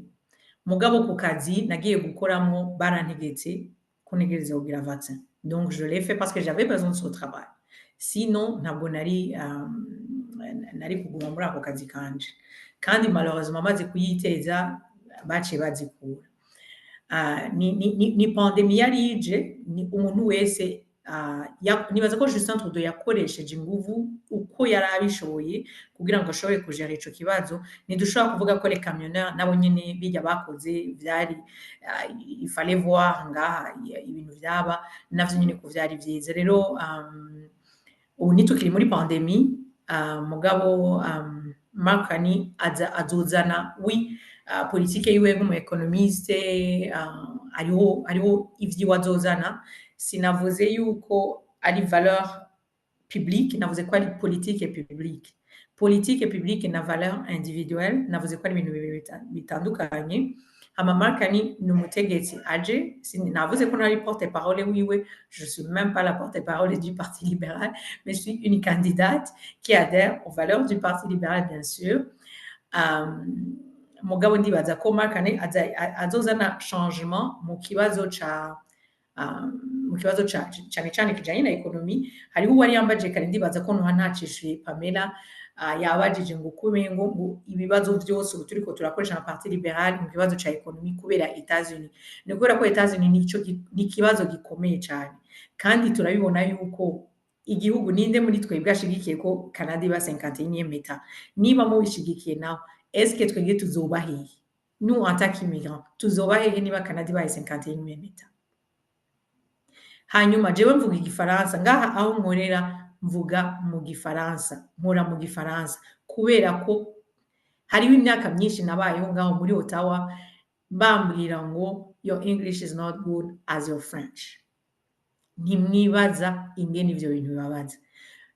Mugabo ku kazi nagiye gukoramo barantegetse ko ntegereza kugira vaccin. Donc je l'ai fait parce que j'avais besoin de ce travail. Sinon ntabwo nari kuguma muri ako kazi kanje. Kandi malheureusement maze kuyiteza baciye bazikura. Ni pandemi yari ije, ni umuntu wese nibaza ko Justin Trudeau yakoresheje inguvu uko yari abishoboye kugira ngo ashobore kujera ico kibazo. Ntidushobora kuvuga ko les camionneurs nabo nyene bijya bakoze vyari il fallait voir ngaha ibintu vyaba navyo nyene ko vyari vyiza. Rero ubu nitukiri muri pandemi, mugabo Mark Carney azozana politike yiwe nk'umu economiste, hariho ivyo azozana. Sinavuze yuko ari valeur publique, navuze ko ari politique publique. Politique publique na valeur individuelle, navuze ko ari ibintu bibiri bitandukanye. Hama Mark Carney ni umutegetsi aje, navuze ko nari porte-parole wiwe, je suis même pas la porte-parole du Parti libéral, mais je suis une candidate qui adhère aux valeurs du Parti libéral, bien sûr. Mugabo ndibaza ko Mark Carney azozana changement mu kibazo cyane cyane kijanye na ekonomi. Hariho uwari yambaje kare, ndibaza ko ntuha ntacishuye Pamela, yabajije ngo kubengo ngo ibibazo byose ubu turiko turakoresha na Parti libéral mu kibazo ca ekonomi kubera Etats-Unis. Ni kubera ko Etats-Unis ni ikibazo gikomeye cyane, kandi turabibona yuko igihugu ninde muri twebwe ashigikiye ko Canada iba 51e meta. Niba mubishigikiye naho, est-ce que twebwe tuzoba hehe? Nous en tant qu'immigrants tuzoba hehe niba Canada iba 51e meta? Hanyuma jewe mvuga igifaransa ngaha aho nkorera, mvuga mu gifaransa, nkora mu gifaransa kubera ko hariho imyaka myinshi nabayeho ngaho muri Ottawa bambwira ngo your English is not good as your French. Ntimwibaza ingene ivyo bintu bibabaza.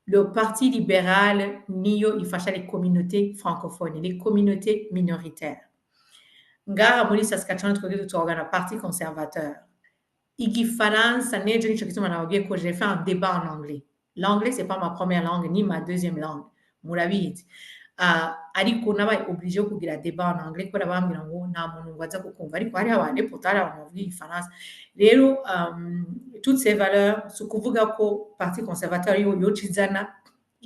Le Parti libéral niyo ifasha les communautés francophones, les communautés minoritaires. Ngaha muri Saskatchewan twebwe tutogana Parti conservateur. Igifaransa nejo nico kituma nababwiye ko j'ai fait un débat en anglais. L'anglais c'est pas ma première langue ni ma deuxième langue, murabizi. Ariko nabaye obligé yo kugira débat en anglais kubera bambwira ngo nta muntu waza kukumva, ariko hari abantu potari abantu bavuga igifaransa. Rero toutes ces valeurs, c'est kuvuga ko Parti conservateur yo cizana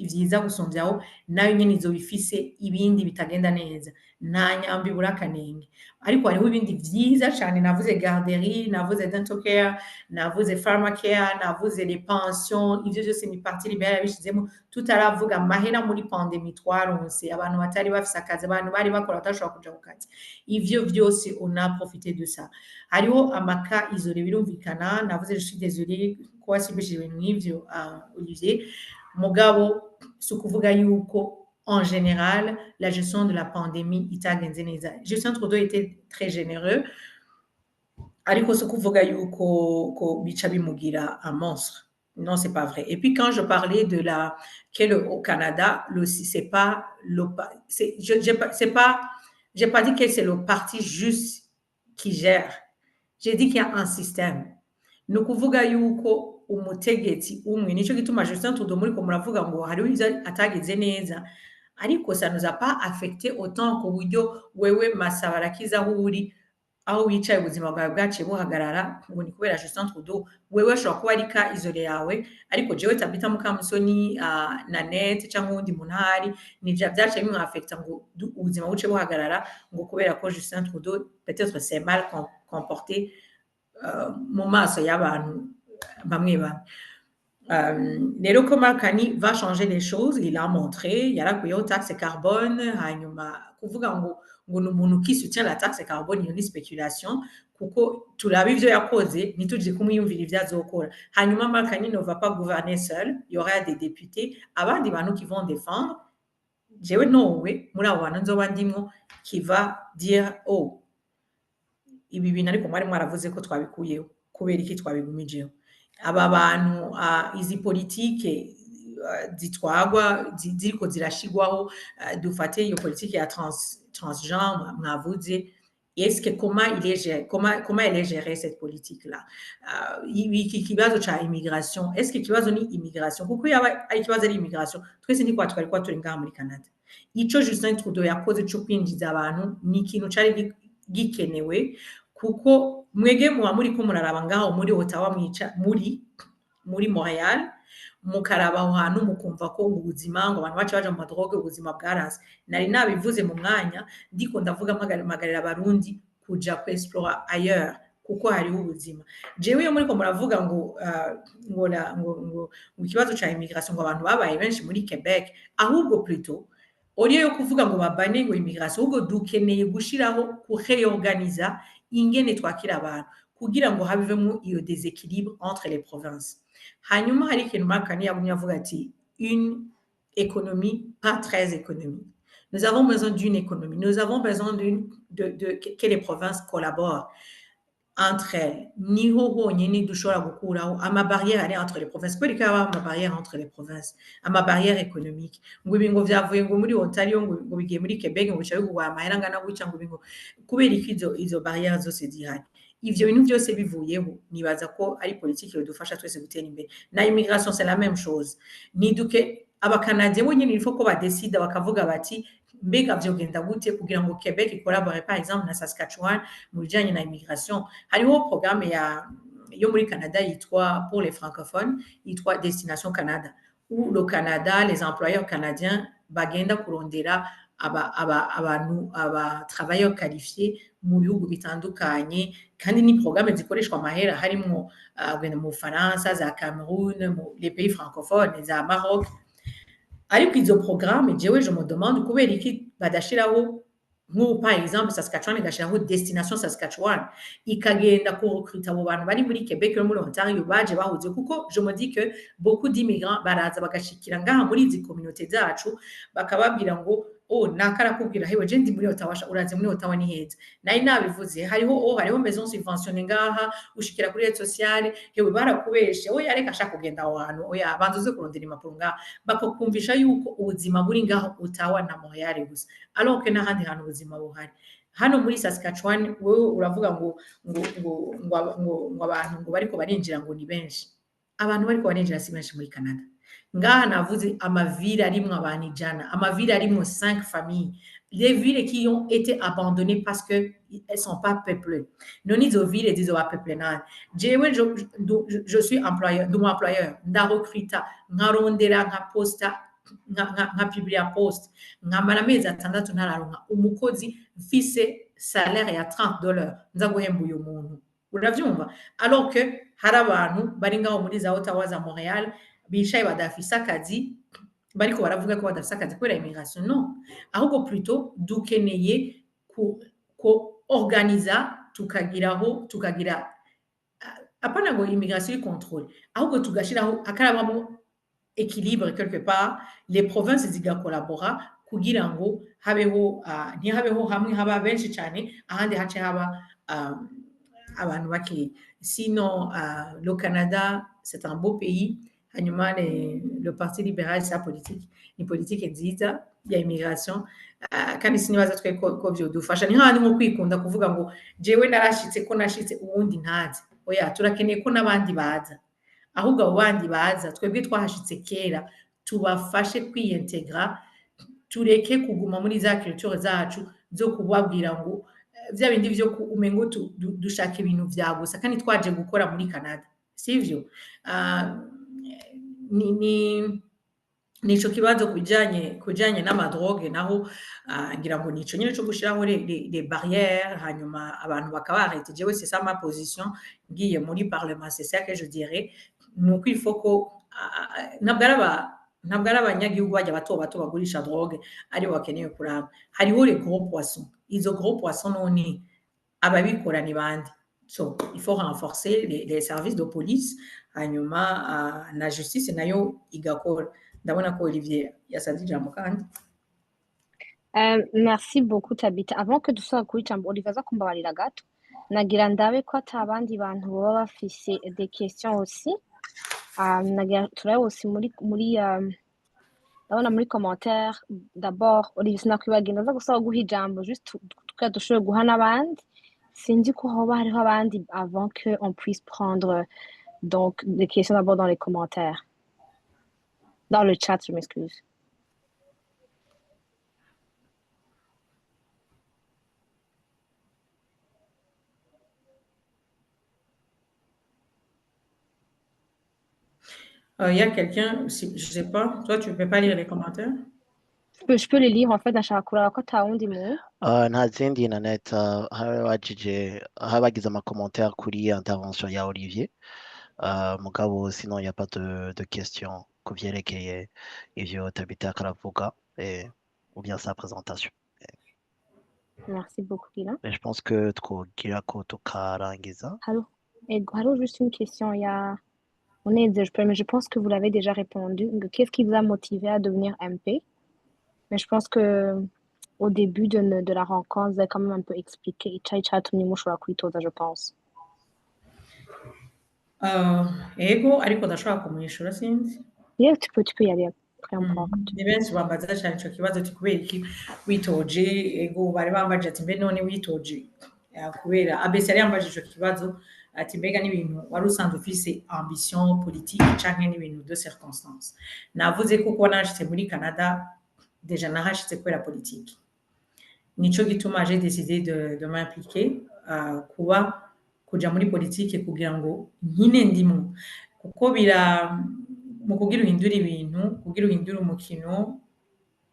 ivyiza gusumbyaho nayo nyene izoba ifise ibindi bitagenda neza nta nyambo ibura akanenge ariko hariho ibindi vyiza cane navuze garderie navuze dental care navuze pharmacare navuze les pensions ivyo vyose ni partie libérale yabishizemo tutaravuga amahera muri pandemie twaronse abantu batari bafise akazi abantu bari bakora batashobora kuja ku kazi ivyo vyose on a profité de ça hariho amaka isolé birumvikana navuze je suis désolée ko wasibishije ibintu nk'ivyo Olivier mugabo si ukuvuga yuko en général, la gestion de la pandémie itagenze neza. Justin Trudeau était très généreux. Ariko si ukuvuga yuko ko bica bimugira un monstre. Non, c'est pas vrai. Et puis quand je parlais de la au Canada, c'est pas j'ai pas dit que c'est le parti juste qui gère. J'ai dit qu'il y a un système. Ni ukuvuga yuko umutegetsi umwe nico gituma Justin Trudeau muri ko muravuga ngo hariho ivyo atagize neza ariko ça nous a pas affecté autant ku buryo wewe Masabarakiza aho uri aho wicaye ubuzima bwawe bwaciye buhagarara ngo ni kubera Justin Trudeau wewe ashobora kuba ari ka isole yawe ariko jewe Tabita Mukamusoni Nanette cyangwa undi munari nivyo byaciye bimwafecta ngo ubuzima buce buhagarara ngo kubera ko Justin Trudeau peut-être c'est mal comporté mu maso y'abantu bamwe bamwe rero ko Makani va changer les choses il a montré yarakuyeho taxe carbone hanyuma kuvuga ngo n'umuntu qui soutient la taxe carbone iyo ni speculation kuko turaba ivyo yakoze nituje kumwiyumvira ivyo azokora hanyuma Makani ne va pas gouverner seul il y aura des députés abandi bantu qui vont défendre jewe nowe muri abo bantu nzoba ndimwo qui va dire oh ibi bintu ariko mwari mwaravuze ko twabikuyeho kubera iki twabigumijeho aba bantu izi politike zitwagwa ziriko zirashigwaho dufate iyo politike ya transgenre mwavuze est-ce que comment elle est gérée cette politique là iki kibazo cha immigration est-ce que kibazo ni immigration kuko yaba ari kibazo ari immigration twese ni kwa twari kwa turi ngaha muri Canada ico Justin Trudeau yakoze cyo kwinjiza abantu ni ikintu cari gikenewe kuko mwege muba muri ko muraraba ngaho muri Ottawa mwica muri Montreal mukaraba aho hantu mukumva ko ubuzima ngo abantu bacu baje mu madroge ubuzima bwaranze nari nabivuze mu mwanya ndiko ndavuga magarira abarundi kuja ku explore ailleurs kuko hari ubuzima jewe yo muri ko muravuga ngo ikibazo cha immigration ngo abantu babaye benshi muri Quebec ahubwo plutôt Aulieu yo kuvuga ngo babane ngo immigration ubwo dukeneye gushiraho ku réorganiser ingene twakira abantu kugira ngo habivemo iyo déséquilibre entre les provinces hanyuma hari ikintu Makani yagumye avuga ati une économie pas très économique nous avons besoin d'une économie nous avons besoin que les provinces collaborent entre elles niho honyene dushobora gukuraho amabarrière ari entre les provinces kubera ko haba amabarrière entre les provinces amabarrière économique ngo ibingo vyavuye ngo muri Ontario ngo bigiye muri Quebec ngo bicaye kugwa amahera ngana guca ngo ibingo kubera izo barrières zose zihari ivyo bintu byose bivuyeho nibaza ko ari politique yo dufasha twese gutera imbere na immigration c'est la même chose niduke abakanadiens bonyene il faut ko badesida bakavuga bati mbega vyogenda gute kugira ngo Quebec ikolabore par exemple na Saskatchewan mu bijanye na immigration hariho programme yo muri Canada yitwa pour les francophones yitwa Destination Canada où le Canada les employeurs canadiens bagenda kurondera abantu travailleurs qualifiés mu bihugu bitandukanye kandi ni programme zikoreshwa amahera harimo mu Faransa za Cameroun les pays francophones za Maroc ariko izo programme jewe je me demande kubera iki badashiraho nko par exemple Saskatchewan igashiraho Destination Saskatchewan ikagenda ko recruter abo bantu bari muri Quebec no muri Ontario baje bahuze kuko je me dis que beaucoup d'immigrants baraza bagashikira ngaha muri izi communauté zacu bakababwira ngo nakara kubwira hewe je ndi muri Ottawa uraze muri Ottawa ni heza nari nabivuze hariho maison subventionné ngaha ushikira kuri rete sociale hewe barakubeshe yareka ashaka kugenda aho hantu banzuze kurondera impapuro ngaha bakakumvisha yuko ubuzima buri ngaho Ottawa na Montreal gusa alors que n'ahandi hantu ubuzima buhari hano muri Saskatchewan wewe uravuga ngo abantu ngo bariko barinjira ngo ni benshi abantu bariko barinjira si benshi muri Canada ngaha navuze amaville arimwo abantu ijana amaville arimwo 5 familles les villes qui ont été abandonnées parce que elles sont pas peuplées non izo villes dizo ba peuplées na jewe je suis employeur nda recruta nkarondera nka posta nka publia post nkamara amezi 6 ntararonka umukozi mfise salaire ya $30 nza guhemba uyu muntu uravyumva alors que hari abantu bari ngaho muri za Ottawa za Montreal bicaye badafise akazi bariko baravuga ko badafise akazi kubera immigration no ahubwo plutôt dukeneye ko organiza tukagira apana ngo immigration contrôle ahubwo tugashiraho akarabamo équilibre quelque part les provinces zigakolabora kugira ngo habeho ntihabeho hamwe haba benshi cyane ahandi hace haba abantu bake sinon le Canada c'est un beau pays hanyuma le parti libéral sa politique ni politique nziza ya immigration kandi sinibaza twe ko vyodufasha ni handi nko kwikunda kuvuga ngo jewe narashitse ko nashitse uwundi ntazi oya turakeneye ko nabandi baza ahubwo abo bandi baza twebwe twahashitse kera tubafashe kwiyintegra tureke kuguma muri za culture zacu zo kubabwira ngo vya bindi vyo umengo dushaka ibintu vya gusa kandi twaje gukora muri Canada sivyo nico kibazo kujanye n'amadrogue naho ngira ngo nico nyine cyo gushiraho les barrières hanyuma abantu bakabarete jewe c'est ça ma position ngiye muri parlement c'est ça que je dirais nuko il faut ko ntabwo ari abanyagihugu bajya bato bagurisha drogue ari bakeneye kuraba hariho les gros poissons izo gros poissons none ababikora ni bandi so il faut renforcer les services de police hanyuma na justice nayo igakora ndabona ko Olivier yasavye ijambo kandi merci beaucoup Tabita avant que dusaba kuri ijambo Olivier aza kumbabarira gato nagira ndabe ko atabandi bantu baba bafise des questions aussi nagira turabe aussi muri ndabona muri commentaire d'abord Olivier sinakwibagira ndaza gusaba guha ijambo juste dushobore guha n'abandi sinzi ko hoba hariho abandi avant que on puisse prendre donc des questions d'abord dans les commentaires dans le chat je m'excuse. Il y a quelqu'un, je sais pas, toi tu peux pas lire les commentaires? Je peux les lire en fait ndashaka kuraba ko atawundi muntu nta zindi Nanette habagize amakommentaire kuri intervention ya Olivier mugabo sinon il y a pas de questions ku vyerekeye ivyo Tabita karavuga ou bien sa présentation. Merci beaucoup Lila. Mais je pense que twogira ko tukarangiza. Allô, juste une question, mais je pense que vous l'avez déjà répondu. Qu'est-ce qui vous a motivé à devenir MP? Mais je pense que au début de la rencontre, vous avez quand même un peu expliqué. Je pense. Ego, ariko ndashaka kumwishura sinzi. Yeah, tu peux y aller. Ni benshi bambaza cyane ico kibazo kubera iki witoje ego bari bambaje ati mbe none witoje kubera abese yari yambaje ico kibazo ati mbega n'ibintu wari usanzwe ufise ambition politique canke n'ibintu de circonstances navuze ko kuba nashitse muri Canada déjà nahashitse kubera politique nico gituma j'ai décidé de m'impliquer kuja muri politique kugira ngo nkine ndimo kuko mu kugira uhindura ibintu kugira uhindura umukino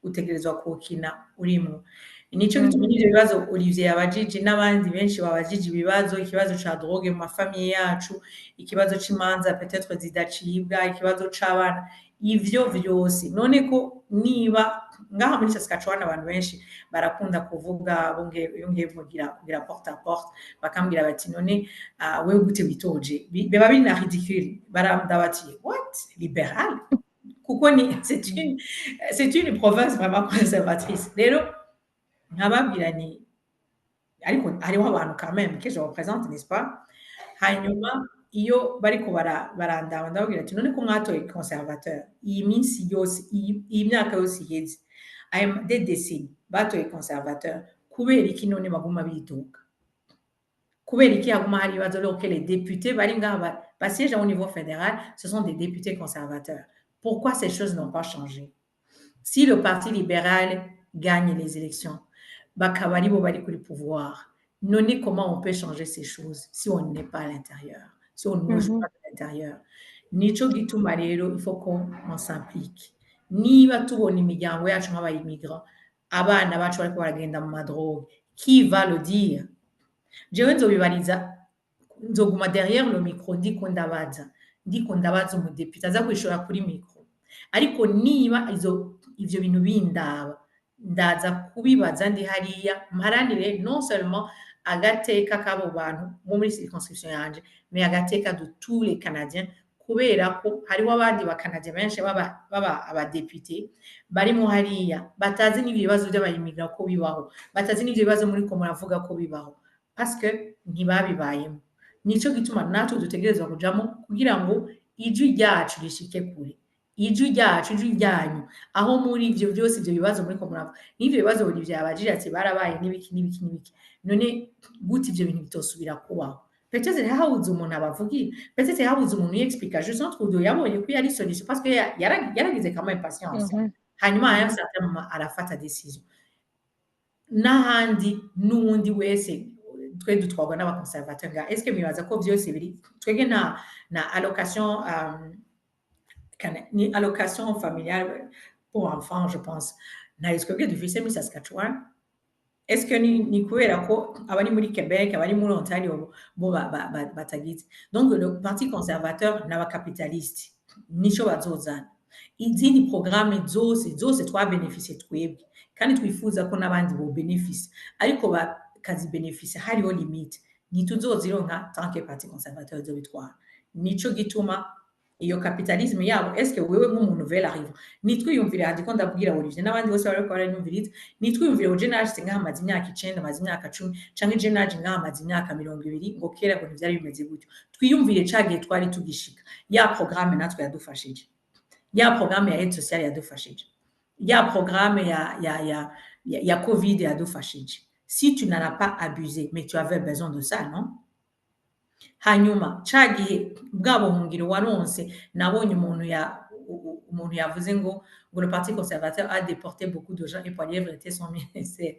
utegerezwa kuwukina urimo nico gituma n'ivyo bibazo Olivier yabajije n'abandi benshi babajije ibibazo ikibazo ca drogue mu mafamiye yacu ikibazo c'imanza peut-être zidacibwa ikibazo c'abana ivyo vyose none ko niba ngaha muri Saskatchewan abantu benshi barakunda kuvuga yongeye kugira porte à porte bakambwira bati none wewe gute witoje biba bina ridicule baramda bati what libéral kuko ni c'est une province vraiment conservatrice rero nkababwira ni ariko hariho abantu quand même que je représente n'est-ce pas hanyuma iyo bariko barandaba ndababwira ati none ko mwatoye conservateur iyi minsi yose iyi myaka yose iheze des décennies batoye conservateur kubera iki none baguma biduka kubera iki haguma hari ibibazo alors que les députés bari ngaha basiègent au niveau fédéral ce sont des députés conservateurs pourquoi ces choses n'ont pas changé si le parti libéral gagne les élections bakaba aribo bari kuri pouvoir none comment on peut changer ces choses si on n'est pas à l'intérieur si on ne bouge pas de l'intérieur nico gituma rero il faut qu'on s'implique niba tubona imiryango yacu nk'abayimigrant abana bacu bariko baragenda mu madrogue qui va le dire jewe nzobibariza nzoguma derrière le micro ndiko ndabaza umudepite aza kwishura kuri micro ariko niba ivyo bintu bindaba ndaza kubibaza ndi hariya mparanire non seulement agateka k'abo bantu muri circonscription yanje mais agateka de tous les Canadiens kubera ko hariho abandi bakanadye benshi baba abadepite barimo hariya batazi n'ibyo bibazo by'abayimigra ko bibaho batazi n'ibyo bibazo muri ko muravuga ko bibaho parce que ntibabibayemo nico gituma natwe dutegerezwa kujamo kugira ngo ijwi ryacu rishike kure ijwi ryanyu aho muri ivyo byose ivyo bibazo muri ko muravuga n'ivyo bibazo buri byabajije ati barabaye n'ibiki none gute ivyo bintu bitosubira kubaho peut-être habuze umuntu abavugira peut-être habuze umuntu yexplica je sens que yabonye ko yari solution parce que yaragize quand même patience hanyuma ya certainement arafata decision n'ahandi n'uwundi wese twe dutwagwa n'abaconservateur ga est-ce que mibaza ko byose biri twege na allocation ni allocation familiale pour enfants je pense na twebwe dufise muri Saskatchewan est-ce que ni kubera ko abari muri Québec abari muri Ontario bo batagize donc le parti conservateur n'abacapitaliste nico bazozana izindi programme zose twabeneficie twebwe kandi twifuza ko n'abandi bo benefice ariko bakazi benefice hariho limite ntituzozironka tant que parti conservateur zobitwara nico gituma iyo capitalisme yabo est-ce que wewe nk'umuntu nouvelle arrive nitwiyumvire handi ko ndabwira Olivier n'abandi bose bariko baranyumviriza nitwiyumvire uje naje nk'amazi imyaka 9 amazi imyaka 10 canke je naje nk'amazi imyaka 20 ngo kera ngo ntivyari bimeze gutyo twiyumvire cagiye twari tugishika ya programme natwe yadufashije ya programme ya aide sociale yadufashije ya programme ya Covid yadufashije si tu n'en as pas abusé mais tu avais besoin de ça non hanyuma cagihe bwabo hungiro waronse nabonye umuntu yavuze ngo le parti conservateur a déporté beaucoup de gens et Poilievre était son ministère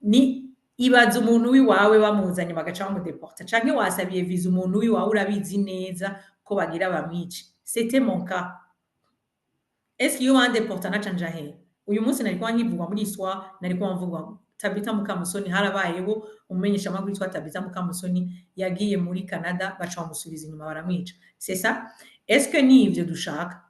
ni ibaza umuntu wiwawe bamuzanye bagaca mu déporter canke wasabiye visa umuntu wiwawe urabizi neza ko bagira bamwice c'était mon cas est-ce que yo déporter na canja he uyu munsi nari kwa nkivugwa muri histoire nari kwa mvugwa Tabitha Mukamusoni harabayeho umumenyesha makuru witwa Tabitha Mukamusoni yagiye muri Canada baca bamusubiza inyuma baramwica c'est ça est-ce que ni ivyo dushaka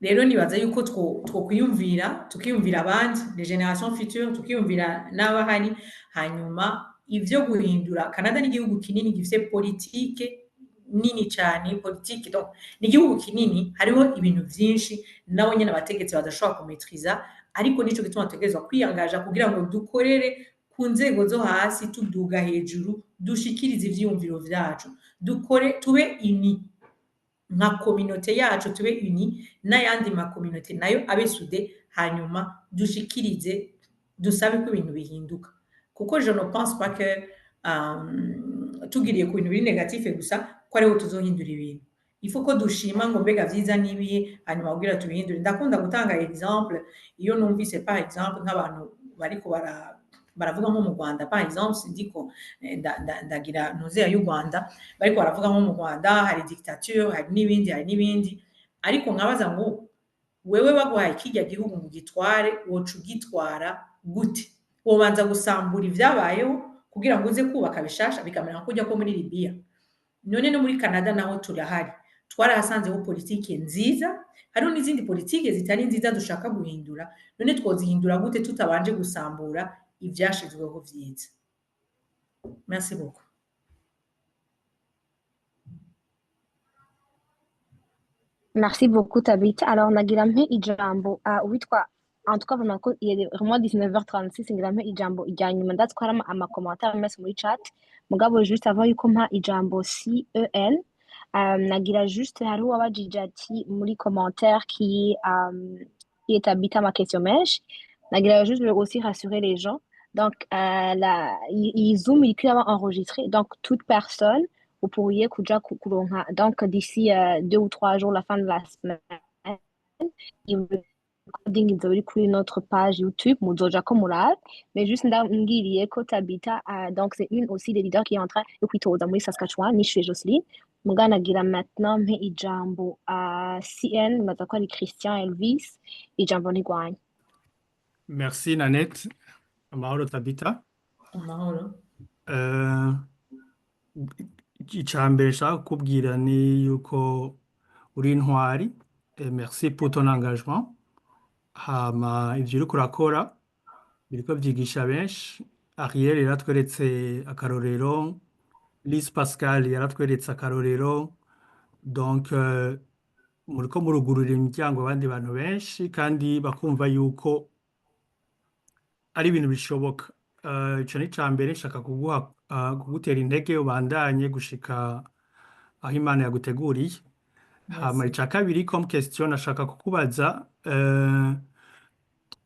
rero nibaza yuko twokuyumvira tukiyumvira abandi les générations futures tukiyumvira n'abahari hanyuma ivyo guhindura Canada ni igihugu kinini gifise politique nini cyane politique donc ni igihugu kinini hariho ibintu vyinshi nabo nyene abategetsi badashobora kumetriza ariko nico gituma tutegerezwa kwiyangaja kugira ngo dukorere ku nzego zo hasi tuduga hejuru dushikirize ivyiyumviro vyacu dukore tube ini nka communauté yacu tube uni n'ayandi ma communauté nayo abesude hanyuma dushikirize dusabe ko ibintu bihinduka kuko je ne pense pas que tugiriye ku bintu biri négatif gusa ko ariho tuzohindura ibintu il faut ko dushima ngo mbega vyiza nibiye hanyuma kugira tubihindure ndakunda gutanga exemple iyo numvise par exemple nk'abantu bariko baravuga nko mu Rwanda par exemple sindiko ndagira ntuzeya y'u Rwanda bariko baravuga nko mu Rwanda hari dictature hari n'ibindi ariko nkabaza ngo wewe bagwaye kijya gihugu mu gitware wocu gitwara gute wobanza gusambura ivyabayeho kugira ngo uze kubaka bishasha bikamera nko kujya ko muri Libya none no muri Canada naho turahari twarahasanzeho politike nziza hariho n'izindi politike zitari nziza dushaka guhindura none twozihindura gute tutabanje gusambura ivyashizweho vyiza merci beaucoup Merci beaucoup Tabitha. Alors nagira mpe ijambo witwa en tout cas vraiment ko il est vraiment 19h36 ngira mpe ijambo ijyanyuma ndatwara ama commentaire mess muri chat mugabo juste avant yuko mpa ijambo CEN nagira juste hari wabajije ati muri commentaire qui est Tabitha ma question mèche nagira juste aussi rassurer les gens donc Zoom il peut avoir enregistré donc toute personne vous pourriez kuja kuronka donc d'ici 2 ou 3 jours la fin de la semaine recording izori kuri notre page YouTube muzoja ko murad mais juste ndambiriye ko Tabitha donc c'est une aussi des leaders qui est en train de kwitoza muri Saskatchewan ni chez Jocelyne muganagira maintenant mpe ijambo CN baza ko ari Christian Elvis ijambo ntigwanya. Merci Nanette. Amahoro Tabita. Amahoro. Icambere nshaka kukubwira ni yuko uri intwari. Merci pour ton engagement. Hama ivyo uriko urakora biriko vyigisha benshi. Ariel yaratweretse akarorero, Lise Pascal yaratweretse akarorero. Donc muriko murugurura imiryango abandi bantu benshi kandi bakumva yuko ari ibintu bishoboka. Ico ni icambere nshaka kugutera intege ubandanye gushika aho Imana yaguteguriye. Hama ica kabiri comme question nashaka kukubaza,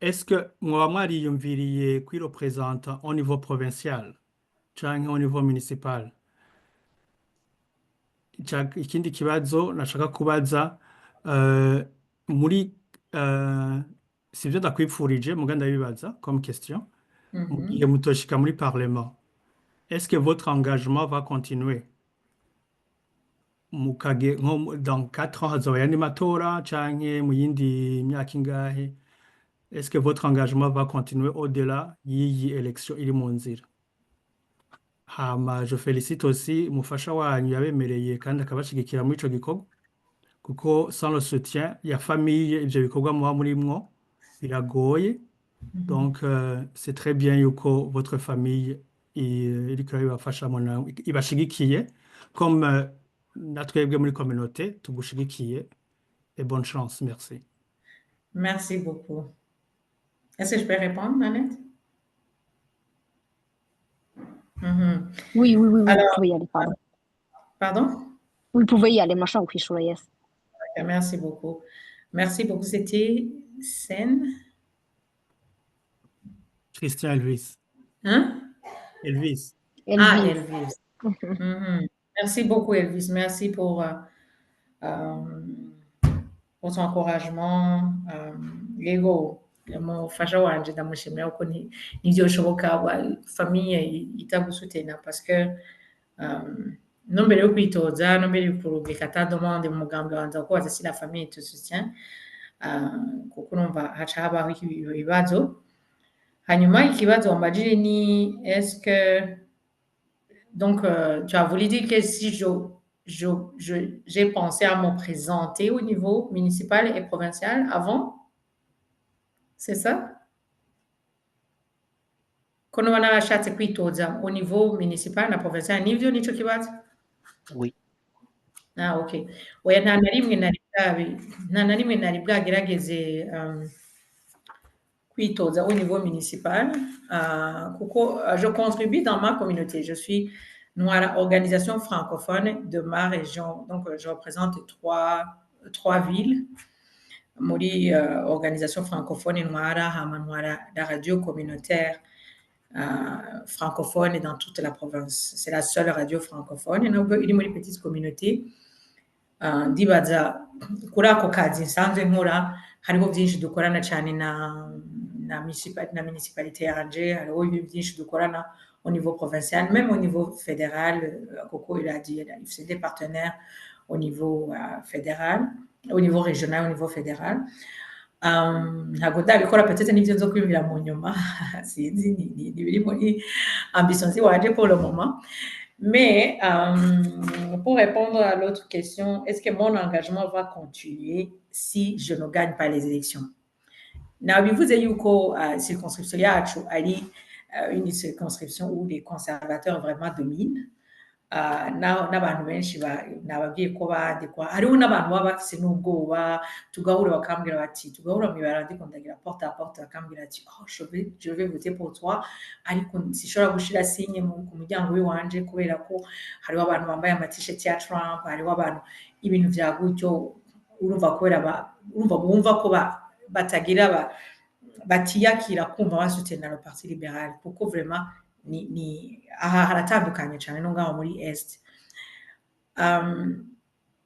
est-ce que mwoba mwariyumviriye kwirepresenta au niveau provincial canke au niveau municipal? Ikindi kibazo nashaka kubaza, muri sivyo ndakwipfurije muga ndabibaza comme question, mu gihe mutoshika muri parlement, est-ce que votre engagement va continuer? Dans 4 ans hazoba yandi matora canke mu yindi myaka ingahe? Est-ce que votre engagement va continuer au-delà y'iyi élection iri mu nzira? Hama je félicite aussi umufasha wanyu yabemereye kandi akabashigikira muri ico gikorwa, kuko sans le soutien ya famille ivyo bikorwa muba murimwo biragoye. Donc c'est très bien yuko votre famille iriko ibafasha ibashigikiye comme natwebwe muri communauté tugushigikiye, et bonne chance. Merci. Merci beaucoup. Est-ce que je peux répondre, Nanette? Oui, Alors, vous pouvez y aller, pardon. Pardon? Vous pouvez y aller, machin, ou yes. Okay, merci beaucoup. Merci beaucoup. C'était Sen? Christian Elvis. Hein? Elvis. Ah, Elvis. Merci beaucoup, Elvis. Merci pour ton encouragement. Yego, umufasha wanje ndamushimira uko nivyo bishoboka famille itagusutena parce que no mbere yo kwitoza no mbere yo kurubika ta demande mu mugambi wanza ko waza si la famille te soutient kuko numva haca habaho ibibazo. Hanyuma ikibazo wambajije ni est-ce que donc tu as voulu dire que si j'ai pensé à me présenter au niveau municipal et provincial avant? C'est ça? Kono wanashatse kwitoza au niveau municipal na provincial nivyo nico kibazo? Oui. Ah, okay. Oya nta na rimwe nari bwagerageze kwitoza au niveau municipal kuko je contribue dans ma communauté. Je suis Noara, organisation francophone de ma région. Donc je représente trois villes. Muri organisation francophone Noara, hama Noara, la radio communautaire francophone dans toute la province. C'est la seule radio francophone. Il y a une petite communauté. Ndibaza kuri ako kazi nsanzwe nkora hariho byinshi dukorana cyane na municipalité yanje, hariho byinshi dukorana au niveau provincial, même au niveau fédéral. Coco il a dit il fait des partenaires au niveau fédéral, au niveau régional, au niveau fédéral. Ntabwo ndabikora peut-être n'ibyo nzo kwibira mu nyuma sinzi ni biri muri ambition ziwanje pour le moment. Mais pour répondre à l'autre question, est-ce que mon engagement va continuer si je ne gagne pas les élections? Nabivuze yuko circonscription yacu ari une circonscription où les conservateurs vraiment dominent. N'abantu benshi nababwiye ko bandikwa, hariho n'abantu baba bafise n'ubwoba, tugahura bakambwira bati tugahura mwibara ndiko ndagira porte à porte bakambwira ati oh je vais voter pour toi, ariko sishobora gushira signe ku muryango w'iwanje kubera ko hariho abantu bambaye ama-t-shirt ya Trump, hariho abantu ibintu vya gutyo, urumva kubera bumva ko batagira batiyakira kumva basutena le parti libéral kuko vraiment ni aha haratandukanye cyane no ngaho muri est.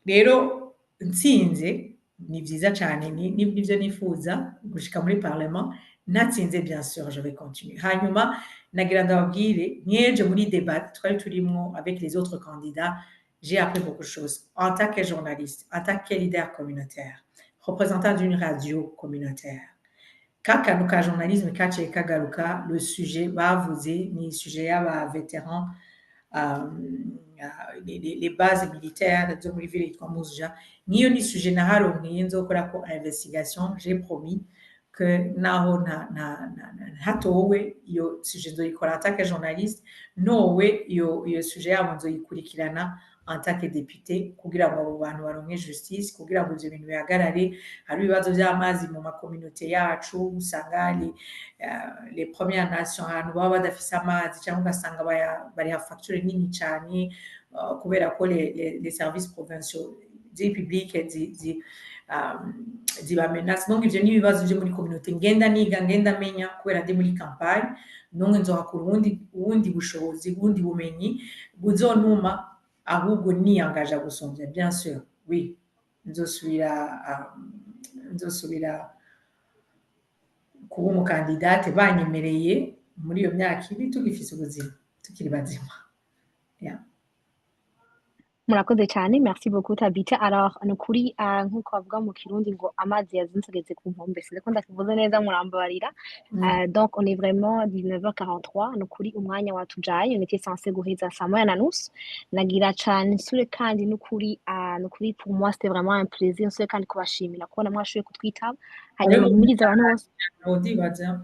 Rero ntsinze ni vyiza cyane nivyo nifuza gushika muri parlement. Natsinze bien sûr je vais continuer. Hanyuma nagira ndababwire nyeje muri débat twari turimo avec les autres candidats j'ai appris beaucoup de choses en tant que journaliste, en tant que leader communautaire, représentant d'une radio communautaire. Kaka journalisme, kagaruka, le sujet va vous ni sujet à vétéran, les bases militaires de Mouiville comme Mouzja, ni un sujet naharo ni nzokora ko investigation, j'ai promis que naho na hatowe yo sujet nzoyikora en tant que journaliste, nowe yo sujet yabo nzoyikurikirana en tant que député kugira ngo abo bantu baronke justice, kugira ngo ivyo bintu bihagarare. Hari ibibazo by'amazi mu makominote yacu, usanga les premières nations ahantu baba badafise amazi cyangwa ugasanga bariha facture nini cyane kubera ko les services provinciaux publics zibamenace. Donc ivyo ni ibibazo byo muri communauté ngenda niga ngenda menya kubera ndi muri campagne, none nzohakura ubundi bushobozi, ubundi bumenyi buzontuma ahubwo niyangaje gusumvya. Bien sûr, oui, nzosubira kuba umukandidate banyemereye muri iyo myaka ibiri tugifise ubuzima tukiri bazima. Yeah. Murakoze cyane, merci beaucoup Tabitha. Alors ni ukuri nk'uko bavuga mu Kirundi ngo amazi yazinsegetse ku nkombe, sinzi ko ndakivuze neza, murambabarira. Donc on est vraiment 19h43, ni ukuri umwanya watujaye, on était censé guheza saa moya na nusu. Nagira cyane nsure kandi ni ukuri pour moi c'était vraiment un plaisir, nsure kandi kubashimira kubona mwashoboye kutwitaba, hanyuma mpimiriza abantu bose. Ndibaza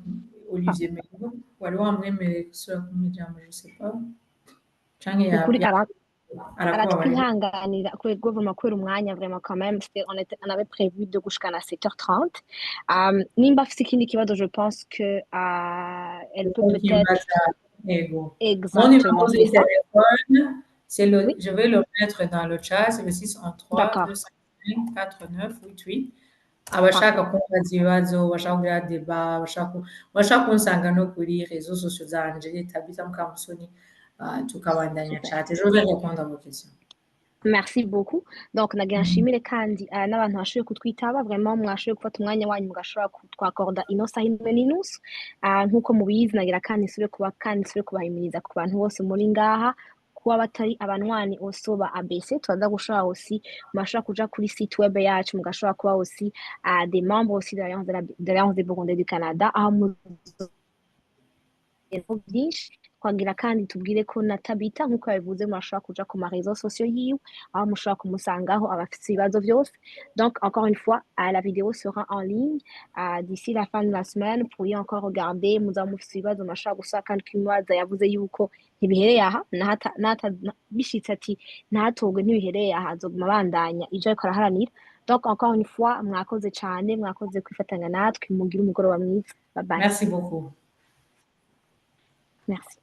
Olivier Mengo wari wamwemereye gusura ku miryango, je sais pas canke aratwihanganira kubera umwanya vraiment quand même, on avait prévu de gushikana à 7h30. Nimba afite ikindi kibazo, je pense que elle peut peut-être exactement c'est ça. Je vais le mettre dans le chat, c'est le 613 255 4988. Abashaka kumbaza ibibazo, bashaka kugira débat, bashaka kunsanga no kuri réseaux sociaux zanje Tabitha Mukamusoni, tukabandanya chat. Je vais répondre à vos questions. Merci beaucoup. Donc nagira nshimire kandi n'abantu bashoboye kutwitaba, vraiment mwashoboye gufata umwanya wanyu mugashobora twakorda ino saha imwe n'inusu. Nk'uko mubizi, nagira kandi nsubire kubahimiriza ku bantu bose muri ngaha kuba batari abanywani oso ba ABC, tubaza gushobora aussi mashobora kuja kuri site web yacu, mugashobora kuba aussi des membres aussi de l'Alliance des Burundais du Canada, aho byinshi twagira kandi tubwire ko na Tabitha nk'uko yabivuze murashobora kuja ku ma réseaux sociaux yiwe, aho mushobora kumusangaho abafite ibibazo byose. Donc encore une fois, la vidéo sera en ligne d'ici la fin de la semaine. Vous pourriez encore regarder, muzaba mufite ibibazo mashobora gusaba kandi kimwaza yavuze yuko ntibihereye aha, bishitse ati ntatogwe ntibihereye aha, azoguma bandanya ivyo ariko araharanira. Donc encore une fois, mwakoze cyane, mwakoze kwifatanya natwe, mugire umugoroba mwiza. Bye bye. Merci beaucoup. Merci.